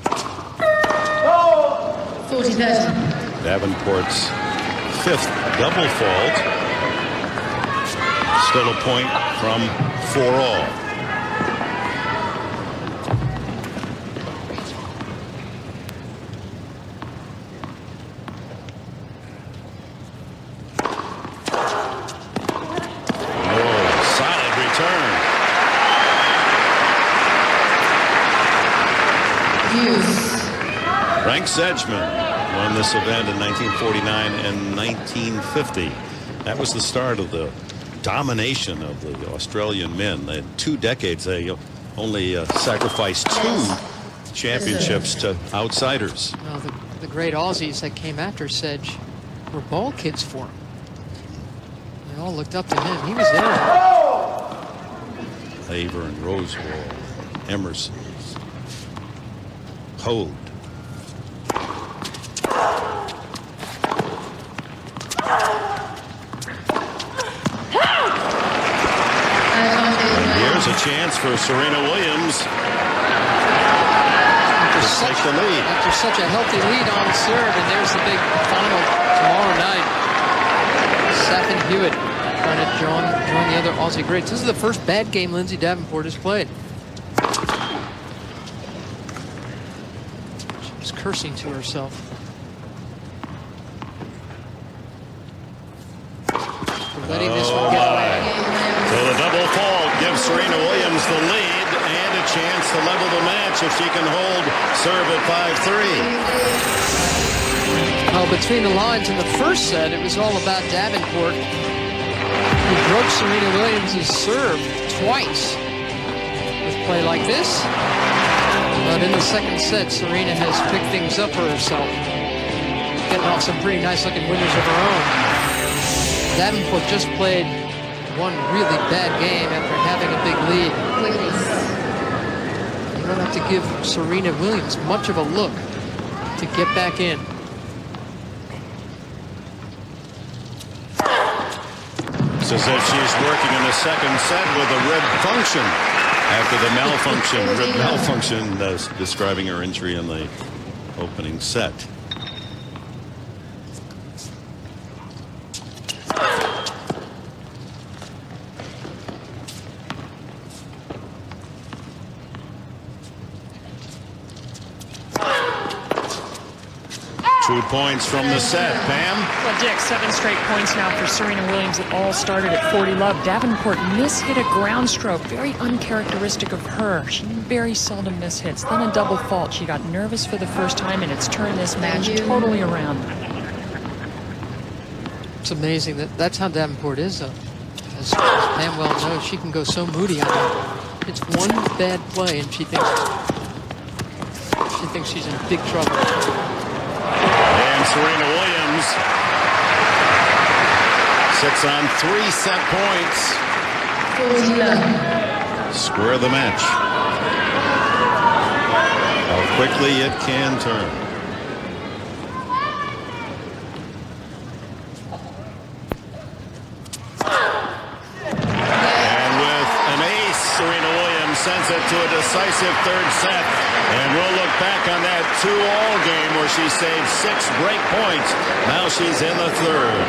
40-30. Davenport's fifth double fault. Still a point from 4-all. Sedgman won this event in 1949 and 1950. That was the start of the domination of the Australian men. In 2 decades, they only sacrificed 2 championships to outsiders. Well, the great Aussies that came after Sedge were ball kids for him. They all looked up to him. He was there. Leyburn, Rosewall, Emerson, Hode. A chance for Serena Williams to take the lead. After such a healthy lead on serve, and there's the big final tomorrow night. Seth Hewitt trying to join the other Aussie greats. This is the first bad game Lindsay Davenport has played. She was cursing to herself. For letting this one get away. So the double fault gives Serena Williams the lead and a chance to level the match if she can hold serve at 5-3. Well, between the lines in the first set, it was all about Davenport, who broke Serena Williams' serve twice with play like this. But in the second set, Serena has picked things up for herself, getting off some pretty nice-looking winners of her own. Davenport just played one really bad game after having a big lead. You don't have to give Serena Williams much of a look to get back in. It's as if she's working in the second set with a rib function after the rib malfunction, describing her injury in the opening set. Points from the set. Pam? Well, Dick, 7 straight points now for Serena Williams. It all started at 40 love. Davenport mishit a ground stroke, very uncharacteristic of her. She very seldom mishits. Then a double fault. She got nervous for the first time, and it's turned this match totally around. It's amazing that's how Davenport is, though. As Pam well knows, she can go so moody on it. It's one bad play, and she thinks she's in big trouble. And Serena Williams sits on 3 set points. Square the match. How quickly it can turn. And with an ace, Serena Williams sends it to a decisive third set. And we'll look back on that 2-all game where she saved 6 break points. Now she's in the third.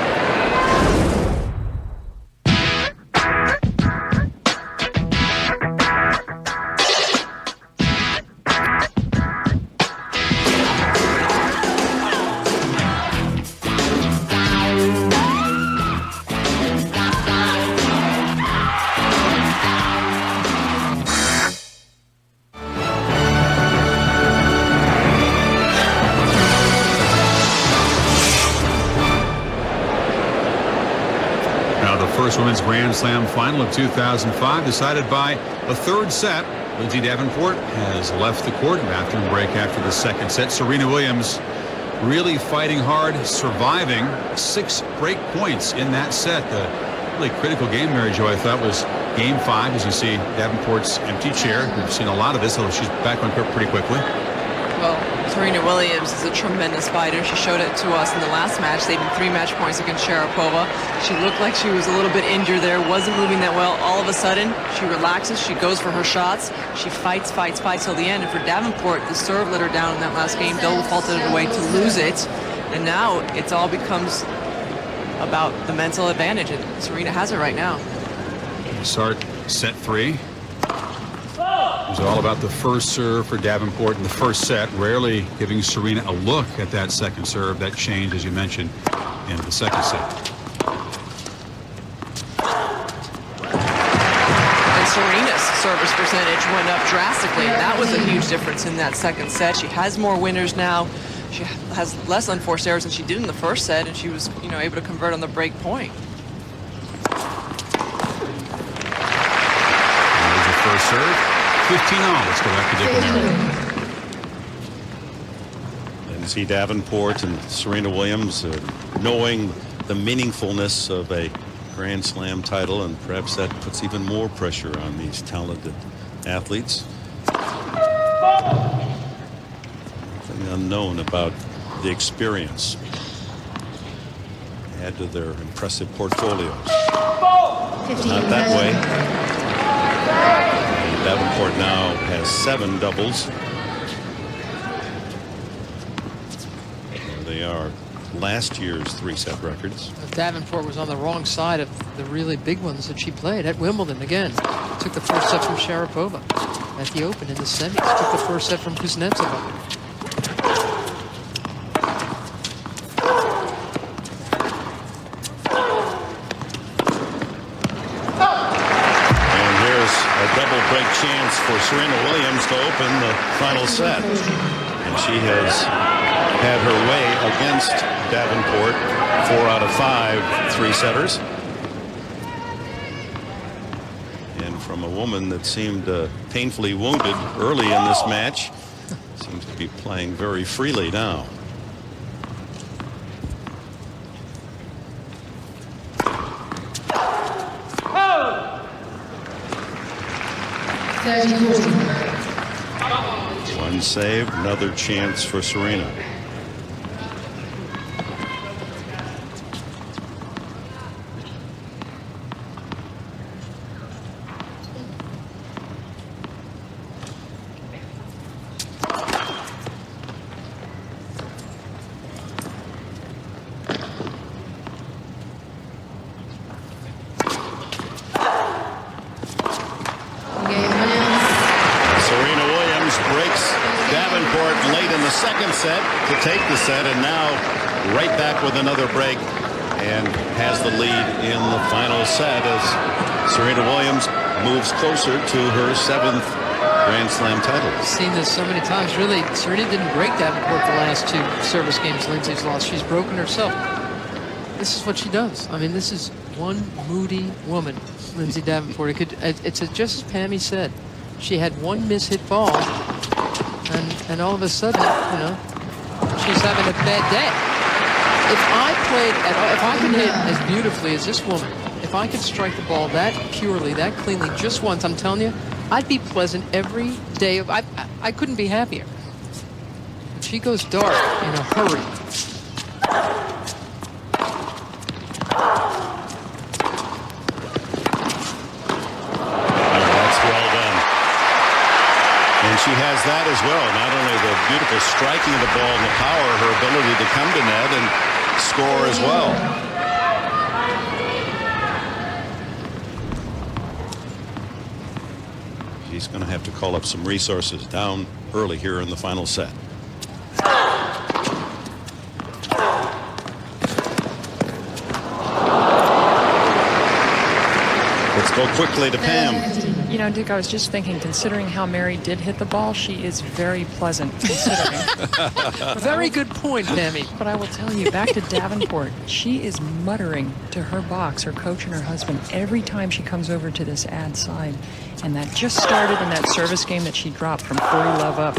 First women's Grand Slam final of 2005 decided by a third set. Lindsay Davenport has left the court. Bathroom break after the second set. Serena Williams really fighting hard, surviving 6 break points in that set. The really critical game, Mary Jo, I thought, was Game 5, as you see Davenport's empty chair. We've seen a lot of this, although she's back on court pretty quickly. Well, Serena Williams is a tremendous fighter. She showed it to us in the last match, saving 3 match points against Sharapova. She looked like she was a little bit injured there, wasn't moving that well. All of a sudden, she relaxes, she goes for her shots, she fights till the end. And for Davenport, the serve let her down in that last game. Double faulted it away to lose it. And now it all becomes about the mental advantage, and Serena has it right now. Start set 3. It was all about the first serve for Davenport in the first set, rarely giving Serena a look at that second serve. That changed, as you mentioned, in the second set. And Serena's service percentage went up drastically. That was a huge difference in that second set. She has more winners now. She has less unforced errors than she did in the first set, and she was, able to convert on the break point. There's the first serve. 15-all. Let's go back to Dick America. Lindsay Davenport and Serena Williams knowing the meaningfulness of a Grand Slam title, and perhaps that puts even more pressure on these talented athletes. Nothing unknown about the experience. Add to their impressive portfolios. Not that way. Davenport now has 7 doubles. There they are, last year's 3-set records. Davenport was on the wrong side of the really big ones that she played at Wimbledon again. Took the first set from Sharapova at the Open in the semis. Took the first set from Kuznetsova. Chance for Serena Williams to open the final set, and she has had her way against Davenport 4 out of 5 3-setters, and from a woman that seemed painfully wounded early in this match, seems to be playing very freely now. One save, another chance for Serena. To take the set, and now right back with another break, and has the lead in the final set as Serena Williams moves closer to her 7th Grand Slam title. I've seen this so many times. Really, Serena didn't break Davenport the last 2 service games Lindsay's lost. She's broken herself. This is what she does. I mean, this is one moody woman, Lindsay Davenport. It's just as Pammy said. She had one mishit ball, and all of a sudden, she's having a bad day. If I played at all, if I could hit as beautifully as this woman, if I could strike the ball that purely, that cleanly, just once, I'm telling you, I'd be pleasant every day. I couldn't be happier. But she goes dark in a hurry. She has that as well. Not only the beautiful striking of the ball and the power, her ability to come to net and score as well. She's going to have to call up some resources down early here in the final set. Let's go quickly to Pam. You know, Dick, I was just thinking, considering how Mary did hit the ball, she is very pleasant, considering. Very good point, Tammy. But I will tell you, back to Davenport, she is muttering to her box, her coach and her husband, every time she comes over to this ad side. And that just started in that service game that she dropped from 40-love up.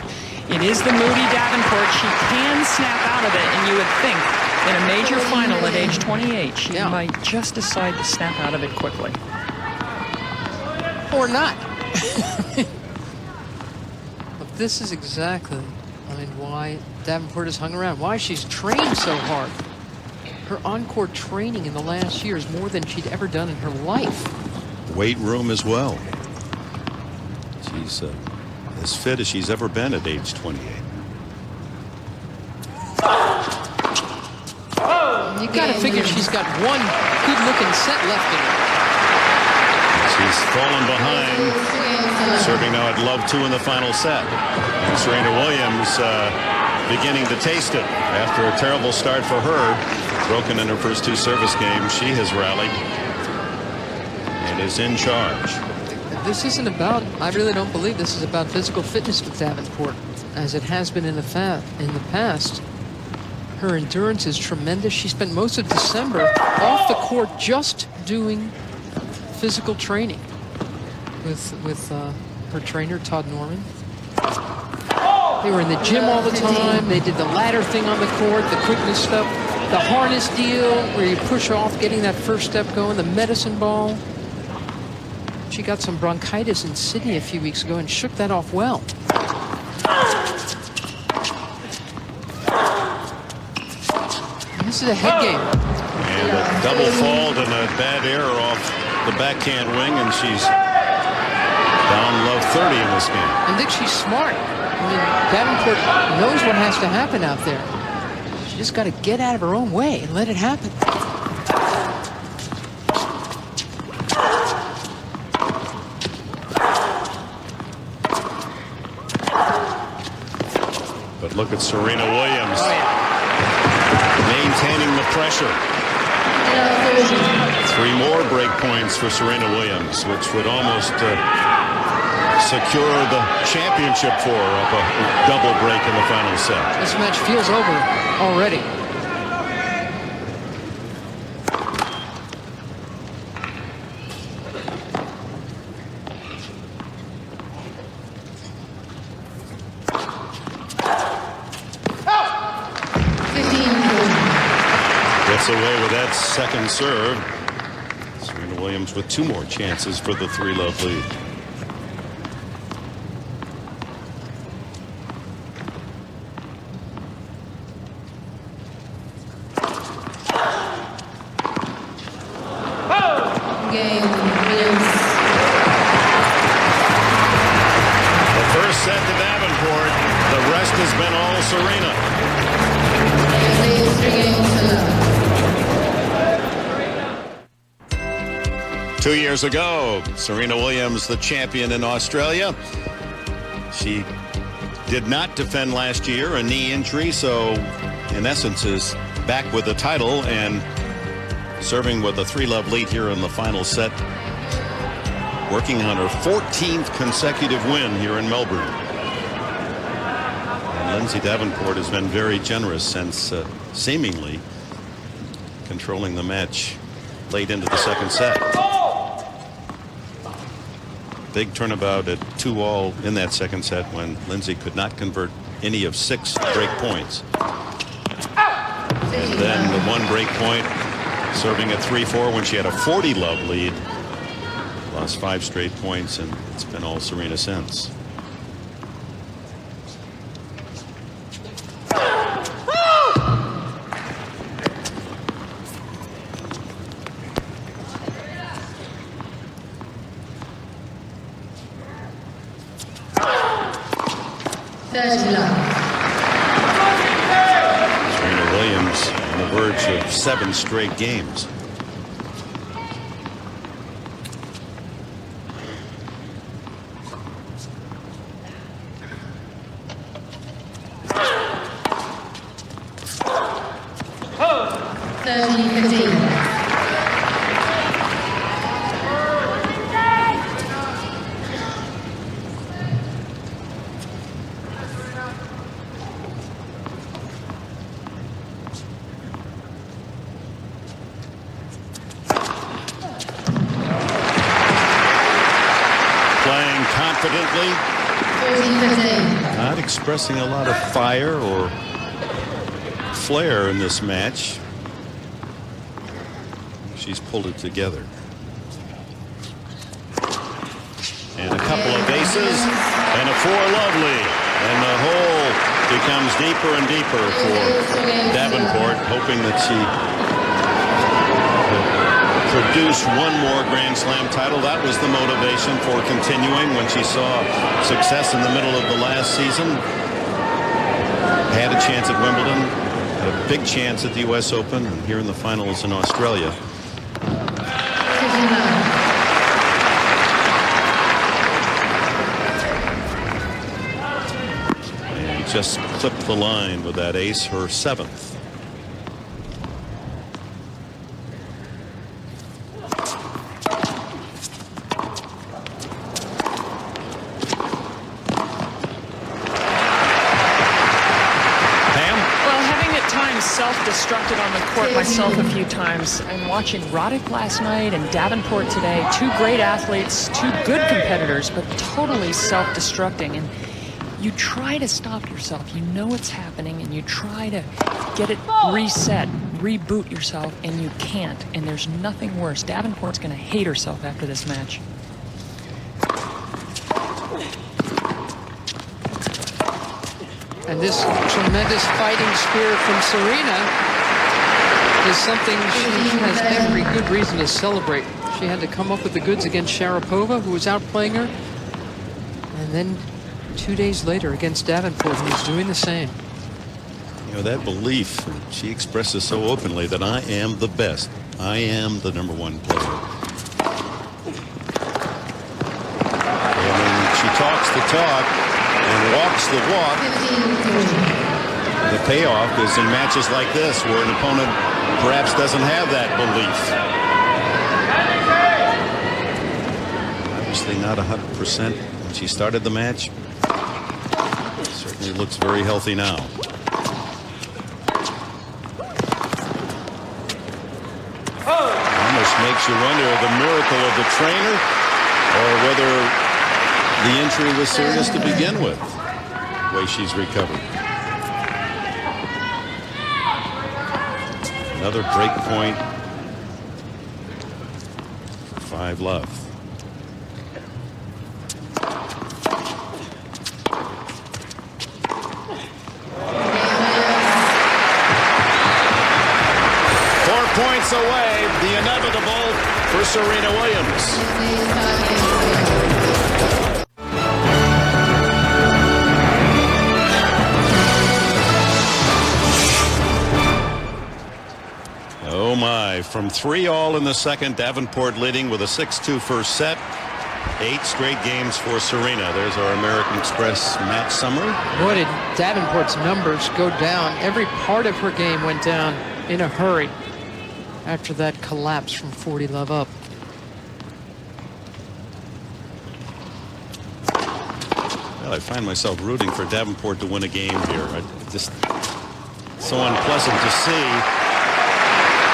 It is the moody Davenport. She can snap out of it, and you would think in a major final at age 28, she might just decide to snap out of it quickly. Or not. But this is exactly, why Davenport has hung around, why she's trained so hard. Her on-court training in the last year is more than she'd ever done in her life. Weight room as well. She's as fit as she's ever been at age 28. You got to figure she's got one good-looking set left in her. She's fallen behind, serving now at love 2 in the final set. And Serena Williams beginning to taste it after a terrible start for her. Broken in her first 2 service games. She has rallied and is in charge. This isn't about, I really don't believe this is about physical fitness with Davenport, as it has been in the past. Her endurance is tremendous. She spent most of December off the court just doing physical training with her trainer, Todd Norman. They were in the gym all the time. They did the ladder thing on the court, the quickness stuff, the harness deal where you push off, getting that first step going, the medicine ball. She got some bronchitis in Sydney a few weeks ago and shook that off well. This is a head game. And a double fault and a bad error off the backhand wing, and she's down love 30 in this game. I think she's smart. Davenport knows what has to happen out there. She just got to get out of her own way and let it happen. But look at Serena Williams. Maintaining the pressure. 3 more break points for Serena Williams, which would almost secure the championship for her up a double break in the final set. This match feels over already. Gets away with that second serve. Serena Williams with 2 more chances for the 3-love lead. The first set to Davenport. The rest has been all Serena. 2 years ago, Serena Williams, the champion in Australia. She did not defend last year, a knee injury, so in essence is back with the title and serving with a 3-love lead here in the final set, working on her 14th consecutive win here in Melbourne. And Lindsay Davenport has been very generous since seemingly controlling the match late into the second set. Big turnabout at 2-all in that second set when Lindsay could not convert any of 6 break points. And then the 1 break point, serving at 3-4 when she had a 40-love lead. Lost 5 straight points, and it's been all Serena since. Serena Williams on the verge of 7 straight games. playing confidently, not expressing a lot of fire or flair in this match. She's pulled it together. And a couple of aces and a 4 lovely. And the hole becomes deeper and deeper for Davenport, hoping that she will produce one more Grand Slam title. That was the motivation for continuing when she saw success in the middle of the last season. Had a chance at Wimbledon, had a big chance at the U.S. Open, and here in the finals in Australia. And just clipped the line with that ace, her 7th. Self-destructed on the court myself a few times, and watching Roddick last night and Davenport today, 2 great athletes, 2 good competitors, but totally self-destructing. And you try to stop yourself, you know what's happening, and you try to get it reset, reboot yourself, and you can't. And there's nothing worse. Davenport's going to hate herself after this match. And this tremendous fighting spirit from Serena is something she has every good reason to celebrate. She had to come up with the goods against Sharapova, who was outplaying her. And then 2 days later against Davenport, who was doing the same. You know, that belief, she expresses so openly that I am the best. I am the #1 player. And when she talks the talk and walks the walk, the payoff is in matches like this where an opponent perhaps doesn't have that belief. Obviously not 100% when she started the match. Certainly looks very healthy now. Almost makes you wonder the miracle of the trainer or whether the injury was serious to begin with, the way she's recovered. Another break point. 5 love. Points away, the inevitable for Serena Williams. Oh my, from 3-all in the second, Davenport leading with a 6-2 first set. 8 straight games for Serena. There's our American Express match summary. Boy, did Davenport's numbers go down. Every part of her game went down in a hurry after that collapse from 40 love up. Well, I find myself rooting for Davenport to win a game here. Just so unpleasant to see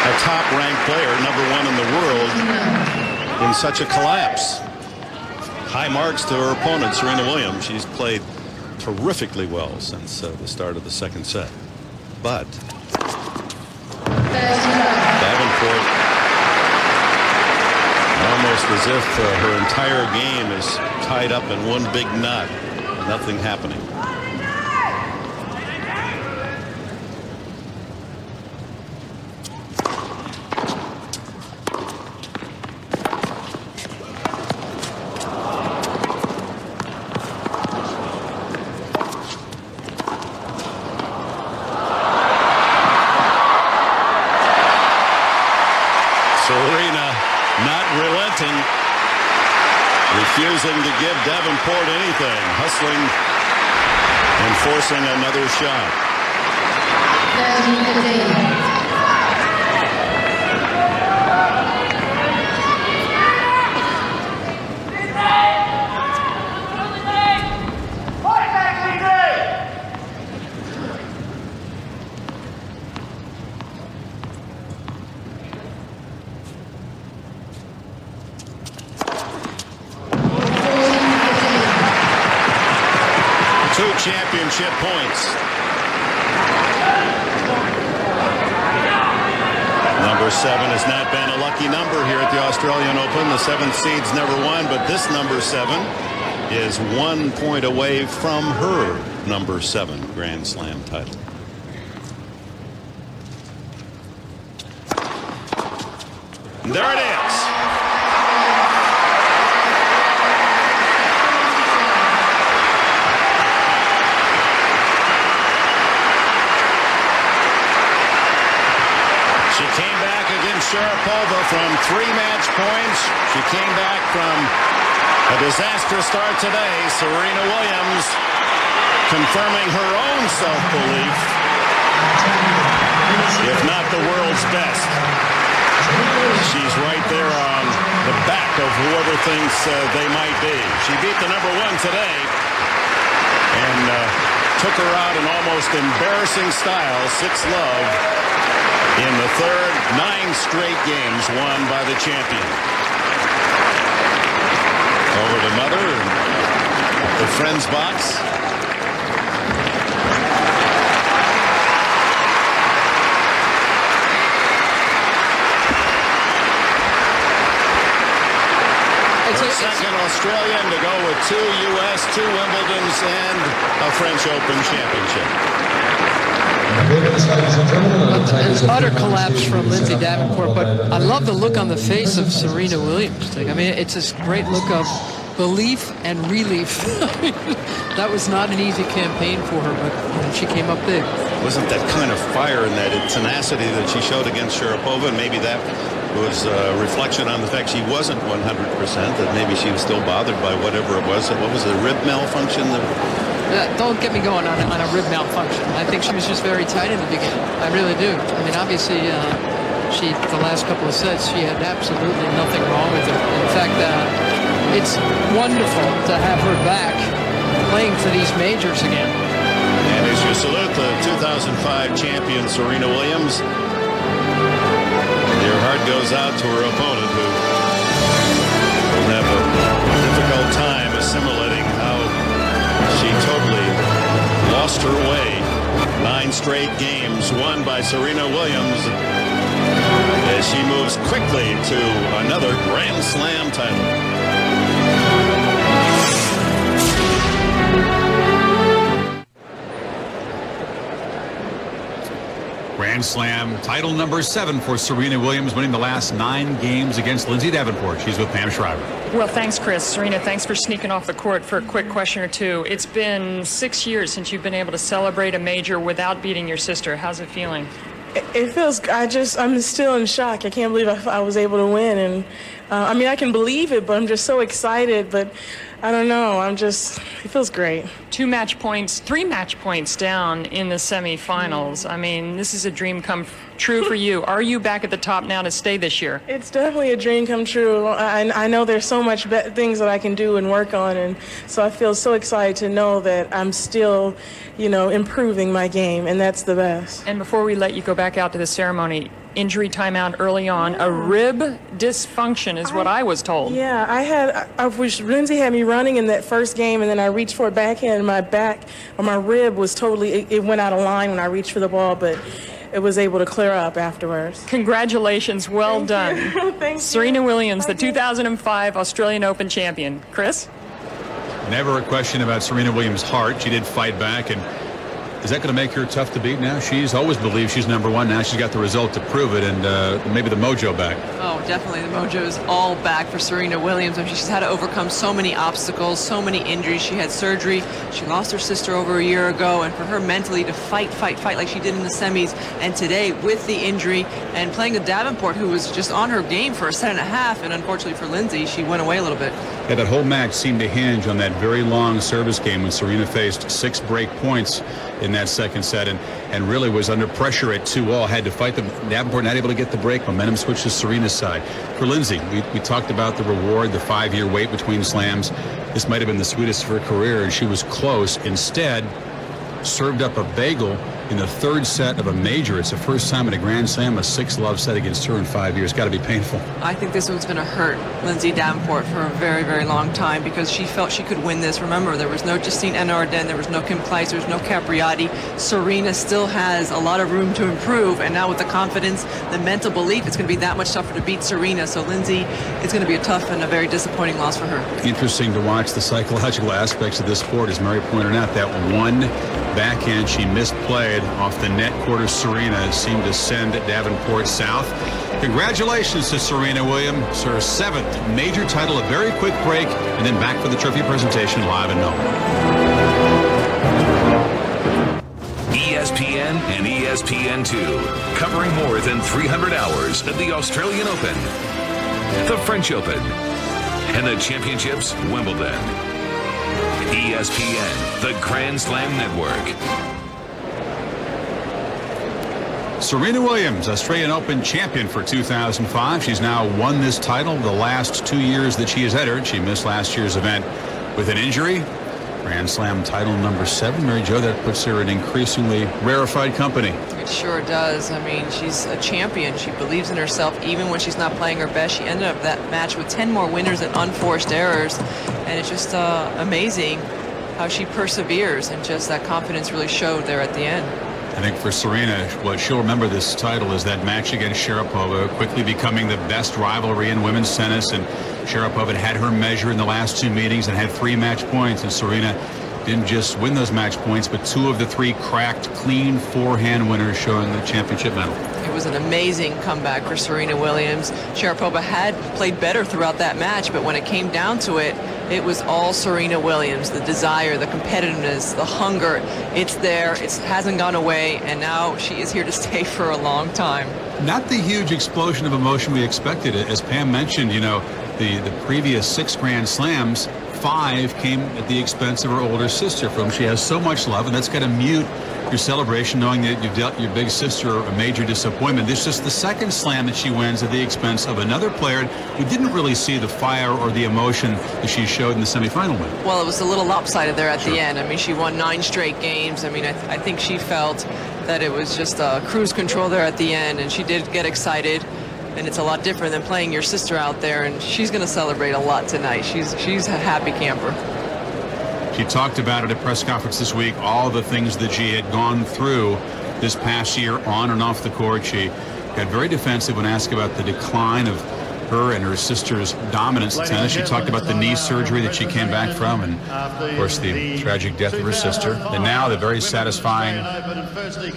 a top-ranked player, #1 in the world, in such a collapse. High marks to her opponent, Serena Williams. She's played terrifically well since the start of the second set. But Davenport, almost as if her entire game is tied up in one big knot. Nothing happening. Serena not relenting, refusing to give Davenport anything, hustling and forcing another shot. championship points. Number 7 has not been a lucky number here at the Australian Open. The 7th seed's never won, but this number 7 is 1 point away from her number 7 Grand Slam title. There it is. She came back against Sharapova from 3 match points. She came back from a disastrous start today. Serena Williams confirming her own self-belief, if not the world's best. She's right there on the back of whoever thinks they might be. She beat the number 1 today and took her out in almost embarrassing style, 6-love, in the third. 9 straight games won by the champion. Over to Mother, the friends box. Second Australian to go with 2 U.S., 2 Wimbledons, and a French Open championship. An utter collapse from Lindsay Davenport, but I love the look on the face of Serena Williams. I mean, it's this great look of belief and relief. That was not an easy campaign for her, but she came up big. Wasn't that kind of fire and that tenacity that she showed against Sharapova, and maybe that was a reflection on the fact she wasn't 100%, that maybe she was still bothered by whatever it was. What was it, a rib malfunction? Don't get me going on a rib malfunction. I think she was just very tight in the beginning. I really do. I mean, obviously, the last couple of sets, she had absolutely nothing wrong with her. In fact, it's wonderful to have her back playing for these majors again. And as you salute the 2005 champion, Serena Williams, your heart goes out to her opponent, who will have a difficult time assimilating how she totally lost her way. 9 straight games won by Serena Williams as she moves quickly to another Grand Slam title. Grand Slam title number 7 for Serena Williams, winning the last 9 games against Lindsay Davenport. She's with Pam Shriver. Well, thanks, Chris. Serena, thanks for sneaking off the court for a quick question or two. It's been 6 years since you've been able to celebrate a major without beating your sister. How's it feeling? It feels, I'm still in shock. I can't believe I was able to win. And I mean, I can believe it, but I'm just so excited. But I don't know. It feels great. 3 match points down in the semifinals. I mean, this is a dream come true for you. Are you back at the top now to stay this year? It's definitely a dream come true. I know there's so much things that I can do and work on, and so I feel so excited to know that I'm still, improving my game, and that's the best. And before we let you go back out to the ceremony, injury timeout early on, a rib dysfunction is what I was told. Yeah, I wish Lindsay had me running in that first game, and then I reached for a backhand, and my back or my rib was totally, it went out of line when I reached for the ball, but it was able to clear up afterwards. Congratulations, well done. Thank Serena you. Williams, the 2005 Australian Open champion. Chris? Never a question about Serena Williams' heart. She did fight back, and is that going to make her tough to beat now? She's always believed she's number 1. Now she's got the result to prove it, and maybe the mojo back. Oh, definitely. The mojo is all back for Serena Williams. I mean, she's had to overcome so many obstacles, so many injuries. She had surgery. She lost her sister over a year ago, and for her mentally to fight like she did in the semis, and today with the injury and playing with Davenport, who was just on her game for a set and a half, and unfortunately for Lindsay, she went away a little bit. Yeah, that whole match seemed to hinge on that very long service game when Serena faced 6 break points in that second set and really was under pressure at 2-all, had to fight them. Davenport not able to get the break. Momentum switched to Serena's side. For Lindsay, we talked about the reward, the 5-year wait between slams. This might have been the sweetest of her career, and she was close. Instead, served up a bagel in the third set of a major. It's the first time in a Grand Slam a 6-love set against her in 5 years. Got to be painful. I think this one's going to hurt Lindsay Davenport for a very, very long time because she felt she could win this. Remember, there was no Justine Enarden, there was no Kim Kleiss, there was no Capriati. Serena still has a lot of room to improve, and now with the confidence, the mental belief, it's going to be that much tougher to beat Serena. So Lindsay, it's going to be a tough and a very disappointing loss for her. Interesting to watch the psychological aspects of this sport. As Mary pointed out, that one backhand she misplayed off the net court of Serena seemed to send Davenport south. Congratulations to Serena Williams, her 7th major title. A very quick break, and then back for the trophy presentation live in Melbourne. ESPN and ESPN2, covering more than 300 hours of the Australian Open, the French Open, and the Championships Wimbledon. ESPN, the Grand Slam Network. Serena Williams, Australian Open champion for 2005. She's now won this title the last 2 years that she has entered. She missed last year's event with an injury. Grand Slam title number 7. Mary Jo, that puts her in increasingly rarefied company. It sure does. I mean, she's a champion. She believes in herself even when she's not playing her best. She ended up that match with 10 more winners and unforced errors. And it's just amazing how she perseveres, and just that confidence really showed there at the end. I think for Serena, what she'll remember this title is that match against Sharapova, quickly becoming the best rivalry in women's tennis. And Sharapova had her measure in the last 2 meetings and had 3 match points. And Serena didn't just win those match points, but 2 of the 3 cracked, clean forehand winners, showing the championship medal. It was an amazing comeback for Serena Williams. Sharapova had played better throughout that match, but when it came down to it, it was all Serena Williams. The desire, the competitiveness, the hunger, it's there. It hasn't gone away, and now she is here to stay for a long time. Not the huge explosion of emotion we expected. As Pam mentioned, you know, the previous 6 Grand Slams, 5 came at the expense of her older sister, for whom she has so much love, and that's got to mute your celebration knowing that you've dealt your big sister a major disappointment. This is the 2nd slam that she wins at the expense of another player who didn't really see the fire or the emotion that she showed in the semifinal win. Well, it was a little lopsided there at the end. I mean, she won 9 straight games. I mean, I think she felt that it was just cruise control there at the end, and she did get excited. And it's a lot different than playing your sister out there, and she's going to celebrate a lot tonight. She's a happy camper. She talked about it at press conference this week, all the things that she had gone through this past year on and off the court. She got very defensive when asked about the decline of her and her sister's dominance in tennis. She talked about the knee surgery that she came back from, and of course the tragic death of her sister. And now the very satisfying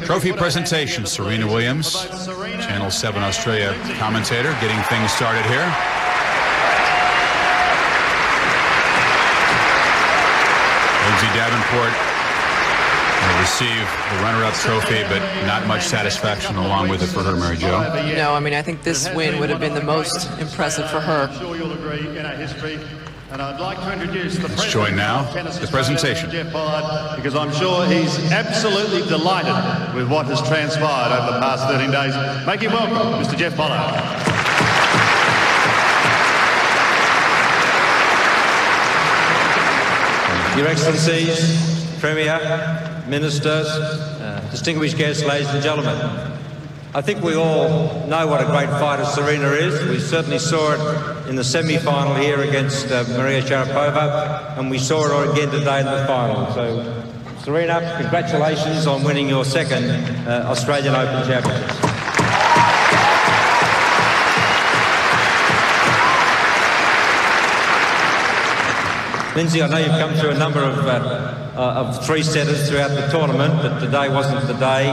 trophy presentation. Serena Williams, Channel 7 Australia commentator, getting things started here. Lindsay Davenport will receive the runner-up trophy, but not much satisfaction along with it for her, Mary Jo. No, I mean, I think this win would have been the most impressive for her. I'm sure you'll agree in our history. And I'd like to introduce the Let's join now the presentation. Jeff Pollard, because I'm sure he's absolutely delighted with what has transpired over the past 13 days. Make him welcome, Mr. Jeff Pollard. Your Excellencies, Premier, Ministers, distinguished guests, ladies and gentlemen. I think we all know what a great fighter Serena is. We certainly saw it in the semi-final here against Maria Sharapova, and we saw it again today in the final. So, Serena, congratulations on winning your 2nd Australian Open Championship. Lindsay, I know you've come through a number of 3-setters throughout the tournament, but today wasn't the day.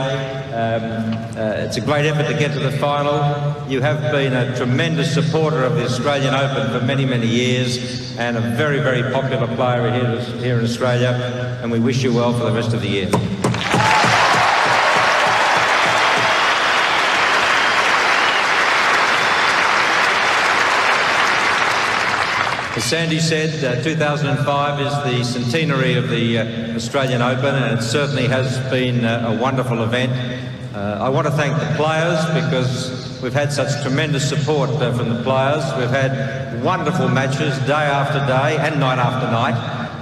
It's a great effort to get to the final. You have been a tremendous supporter of the Australian Open for many, many years, and a very, very popular player here in Australia, and we wish you well for the rest of the year. As Sandy said, 2005 is the centenary of the Australian Open, and it certainly has been a wonderful event. I want to thank the players, because we've had such tremendous support from the players. We've had wonderful matches day after day and night after night.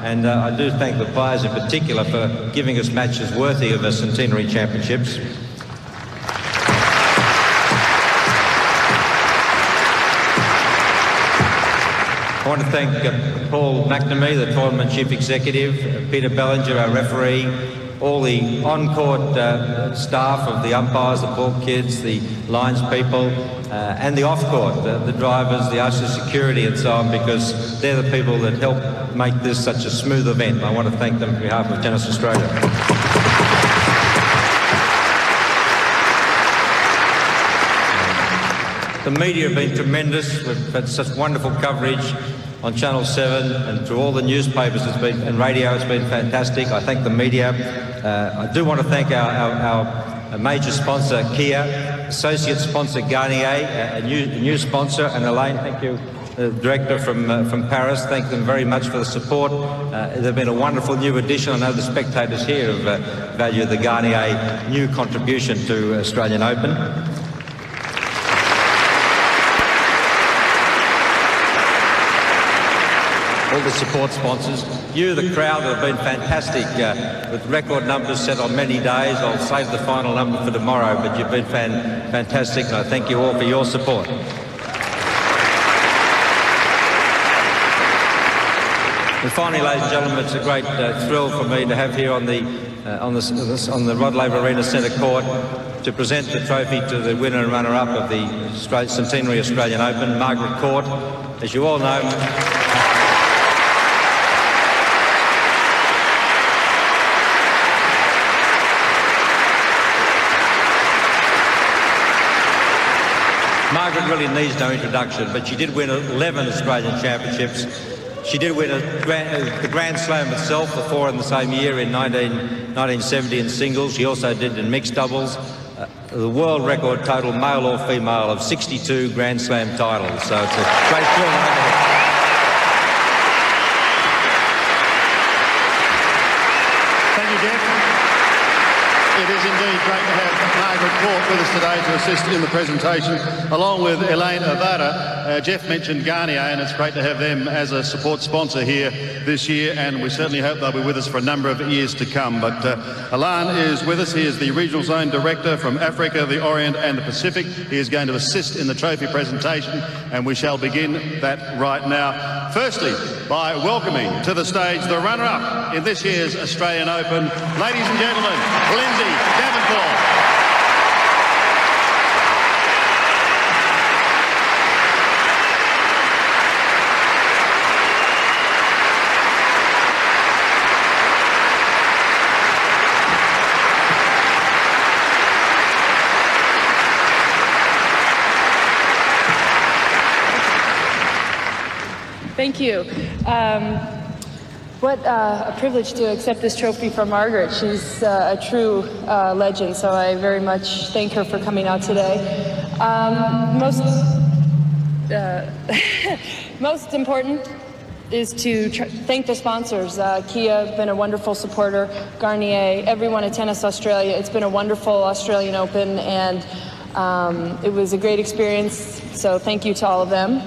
And I do thank the players in particular for giving us matches worthy of a centenary championships. I want to thank Paul McNamee, the tournament chief executive, Peter Bellinger, our referee, all the on-court staff of the umpires, the ball kids, the lines people, and the off-court, the drivers, the usher, security and so on, because they're the people that help make this such a smooth event. I want to thank them on behalf of Tennis Australia. The media have been tremendous. We've had such wonderful coverage on Channel 7 and through all the newspapers and radio. It's been fantastic. I thank the media. I do want to thank our major sponsor, Kia, associate sponsor, Garnier, a new sponsor, and Elaine, thank you, the director from Paris. Thank them very much for the support. They've been a wonderful new addition. I know the spectators here have valued the Garnier new contribution to Australian Open. All the support sponsors, you, the crowd, have been fantastic with record numbers set on many days. I'll save the final number for tomorrow, but you've been fantastic, and I thank you all for your support. And finally, ladies and gentlemen, it's a great thrill for me to have here on the Rod Laver Arena Centre Court to present the trophy to the winner and runner-up of the Centenary Australian Open, Margaret Court. As you all know, Margaret really needs no introduction, but she did win 11 Australian championships. She did win the Grand Slam itself, the 4 in the same year in 1970 in singles. She also did in mixed doubles. The world record total, male or female, of 62 Grand Slam titles. So it's a great thrill. Thank you, Jeff. It is indeed great to have Margaret Court with us today to assist in the presentation, along with Elaine Avada. Jeff mentioned Garnier, and it's great to have them as a support sponsor here this year, and we certainly hope they'll be with us for a number of years to come. But Alain is with us. He is the Regional Zone Director from Africa, the Orient and the Pacific. He is going to assist in the trophy presentation, and we shall begin that right now. Firstly, by welcoming to the stage the runner-up in this year's Australian Open, ladies and gentlemen, Lindsay Davenport. Thank you. What a privilege to accept this trophy from Margaret. She's a true legend, so I very much thank her for coming out today. Most important is to thank the sponsors. Kia, been a wonderful supporter, Garnier, everyone at Tennis Australia. It's been a wonderful Australian Open, and it was a great experience, so thank you to all of them.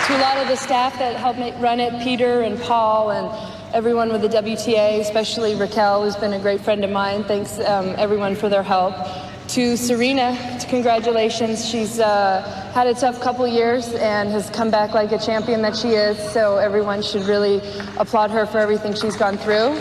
To a lot of the staff that helped run it, Peter and Paul and everyone with the WTA, especially Raquel, who's been a great friend of mine. Thanks everyone for their help. To Serena, congratulations. She's had a tough couple years and has come back like a champion that she is, so everyone should really applaud her for everything she's gone through.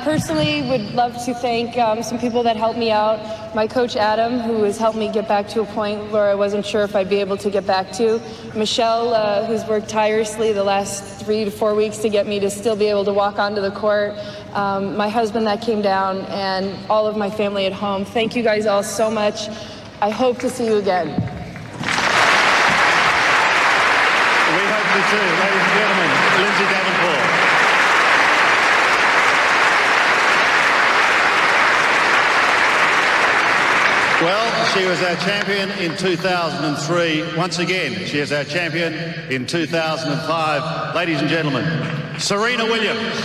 Personally, would love to thank some people that helped me out. My coach Adam, who has helped me get back to a point where I wasn't sure if I'd be able to get back to. Michelle, who's worked tirelessly the last 3 to 4 weeks to get me to still be able to walk onto the court. My husband that came down, and all of my family at home. Thank you guys all so much. I hope to see you again. We hope to too, ladies and gentlemen. Lindsay Davenport. Well, she was our champion in 2003. Once again, she is our champion in 2005. Ladies and gentlemen, Serena Williams.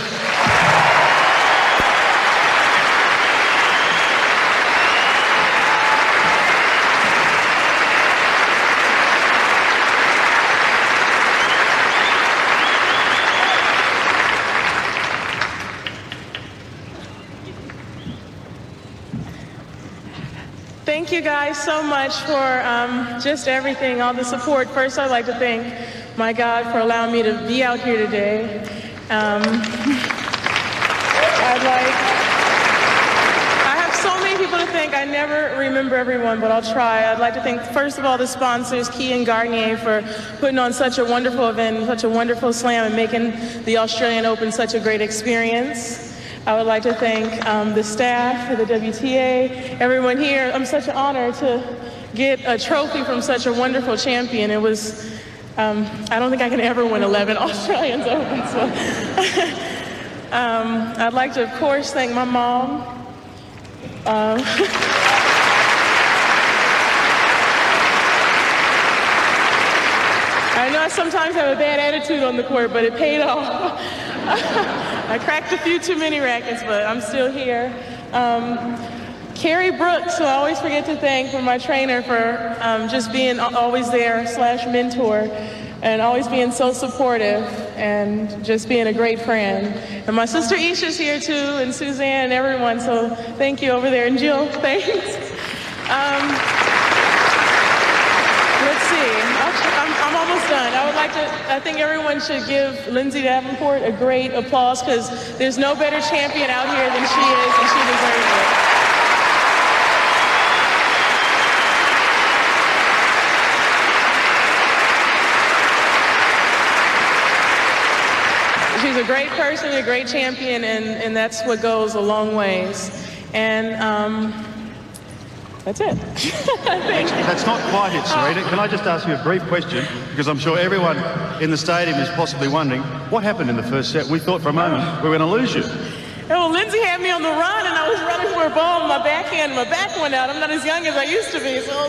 Thank you guys so much for just everything, all the support. First, I'd like to thank my God for allowing me to be out here today. I have so many people to thank. I never remember everyone, but I'll try. I'd like to thank, first of all, the sponsors, Key and Garnier, for putting on such a wonderful event, such a wonderful slam, and making the Australian Open such a great experience. I would like to thank the staff, the WTA, everyone here. I'm such an honor to get a trophy from such a wonderful champion. It was, I don't think I can ever win 11 Australian Opens. So. I'd like to, of course, thank my mom. I know I sometimes have a bad attitude on the court, but it paid off. I cracked a few too many rackets, but I'm still here. Carrie Brooks, who I always forget to thank, for my trainer, for just being always there / mentor, and always being so supportive and just being a great friend. And my sister Isha's here too, and Suzanne and everyone, so thank you over there. And Jill, thanks. Let's see, I'm almost done. I think everyone should give Lindsay Davenport a great applause, because there's no better champion out here than she is, and she deserves it. She's a great person, a great champion, and that's what goes a long ways. And that's it. That's not quite it, Serena. Can I just ask you a brief question? Because I'm sure everyone in the stadium is possibly wondering, what happened in the first set? We thought for a moment we were going to lose you. Well, Lindsay had me on the run, and I was running for a ball, and my backhand, my back went out. I'm not as young as I used to be, so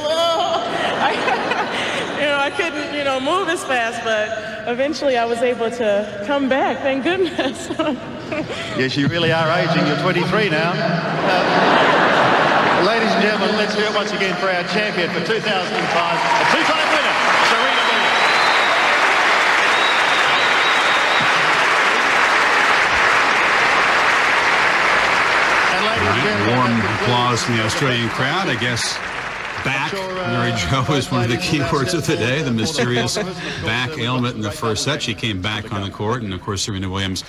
I couldn't, move as fast, but eventually I was able to come back, thank goodness. Yes, you really are aging. You're 23 now. Ladies and gentlemen, let's hear it once again for our champion for 2005, a two-time winner, Serena Williams. And ladies and gentlemen, warm applause from the Australian crowd. I guess back, Mary Jo, is one of the key words of the day. The mysterious back ailment in the first set. She came back on the court, and of course Serena Williams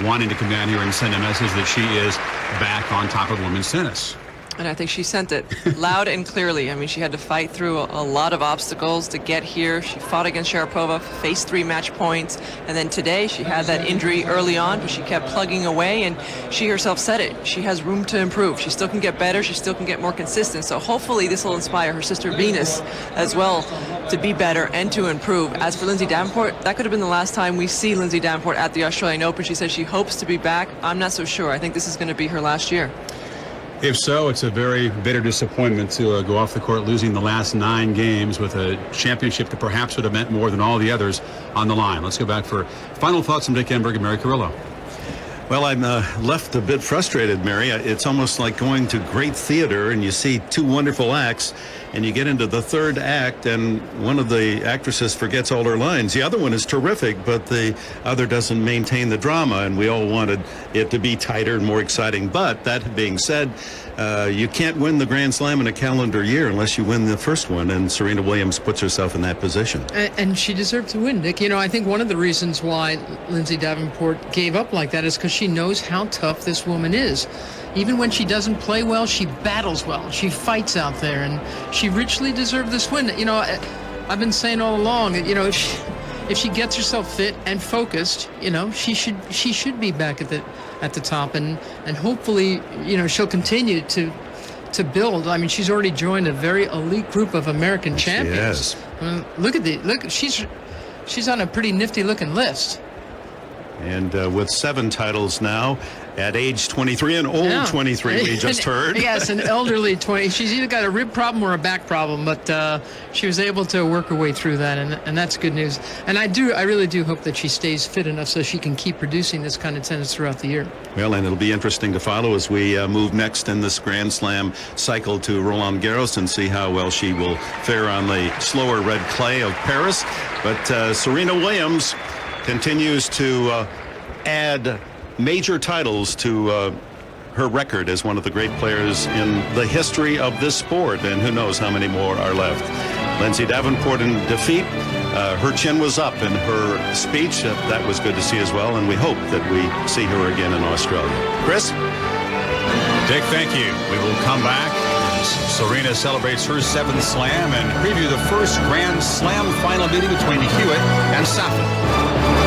wanting to come down here and send a message that she is back on top of women's tennis. And I think she sent it loud and clearly. I mean, she had to fight through a lot of obstacles to get here. She fought against Sharapova, faced 3 match points, and then today she had that injury early on, but she kept plugging away, and she herself said it. She has room to improve. She still can get better. She still can get more consistent. So hopefully this will inspire her sister Venus as well to be better and to improve. As for Lindsay Davenport, that could have been the last time we see Lindsay Davenport at the Australian Open. She says she hopes to be back. I'm not so sure. I think this is going to be her last year. If so, it's a very bitter disappointment to go off the court losing the last 9 games with a championship that perhaps would have meant more than all the others on the line. Let's go back for final thoughts from Dick Enberg and Mary Carrillo. Well, I'm left a bit frustrated, Mary. It's almost like going to great theater and you see 2 wonderful acts and you get into the 3rd act and one of the actresses forgets all her lines. The other one is terrific, but the other doesn't maintain the drama, and we all wanted it to be tighter and more exciting. But that being said, you can't win the Grand Slam in a calendar year unless you win the first one, and Serena Williams puts herself in that position. And she deserved to win, Dick. I think one of the reasons why Lindsay Davenport gave up like that is because she knows how tough this woman is. Even when she doesn't play well, she battles well. She fights out there, and she richly deserved this win. I've been saying all along, if she gets herself fit and focused, she should be back at the top, and hopefully, she'll continue to build. I mean, she's already joined a very elite group of American champions. Yes. Look, she's on a pretty nifty looking list. And with 7 titles now at age 23, an old 23, we just heard. Yes, an elderly 20. She's either got a rib problem or a back problem, but she was able to work her way through that, and that's good news. And I really do hope that she stays fit enough so she can keep producing this kind of tennis throughout the year. Well, and it'll be interesting to follow as we move next in this Grand Slam cycle to Roland Garros and see how well she will fare on the slower red clay of Paris. But Serena Williams continues to add major titles to her record as one of the great players in the history of this sport, and who knows how many more are left. Lindsay Davenport in defeat. Her chin was up in her speech. That was good to see as well, and we hope that we see her again in Australia. Chris? Dick, thank you. We will come back as Serena celebrates her 7th slam and preview the first Grand Slam final meeting between Hewitt and Safin.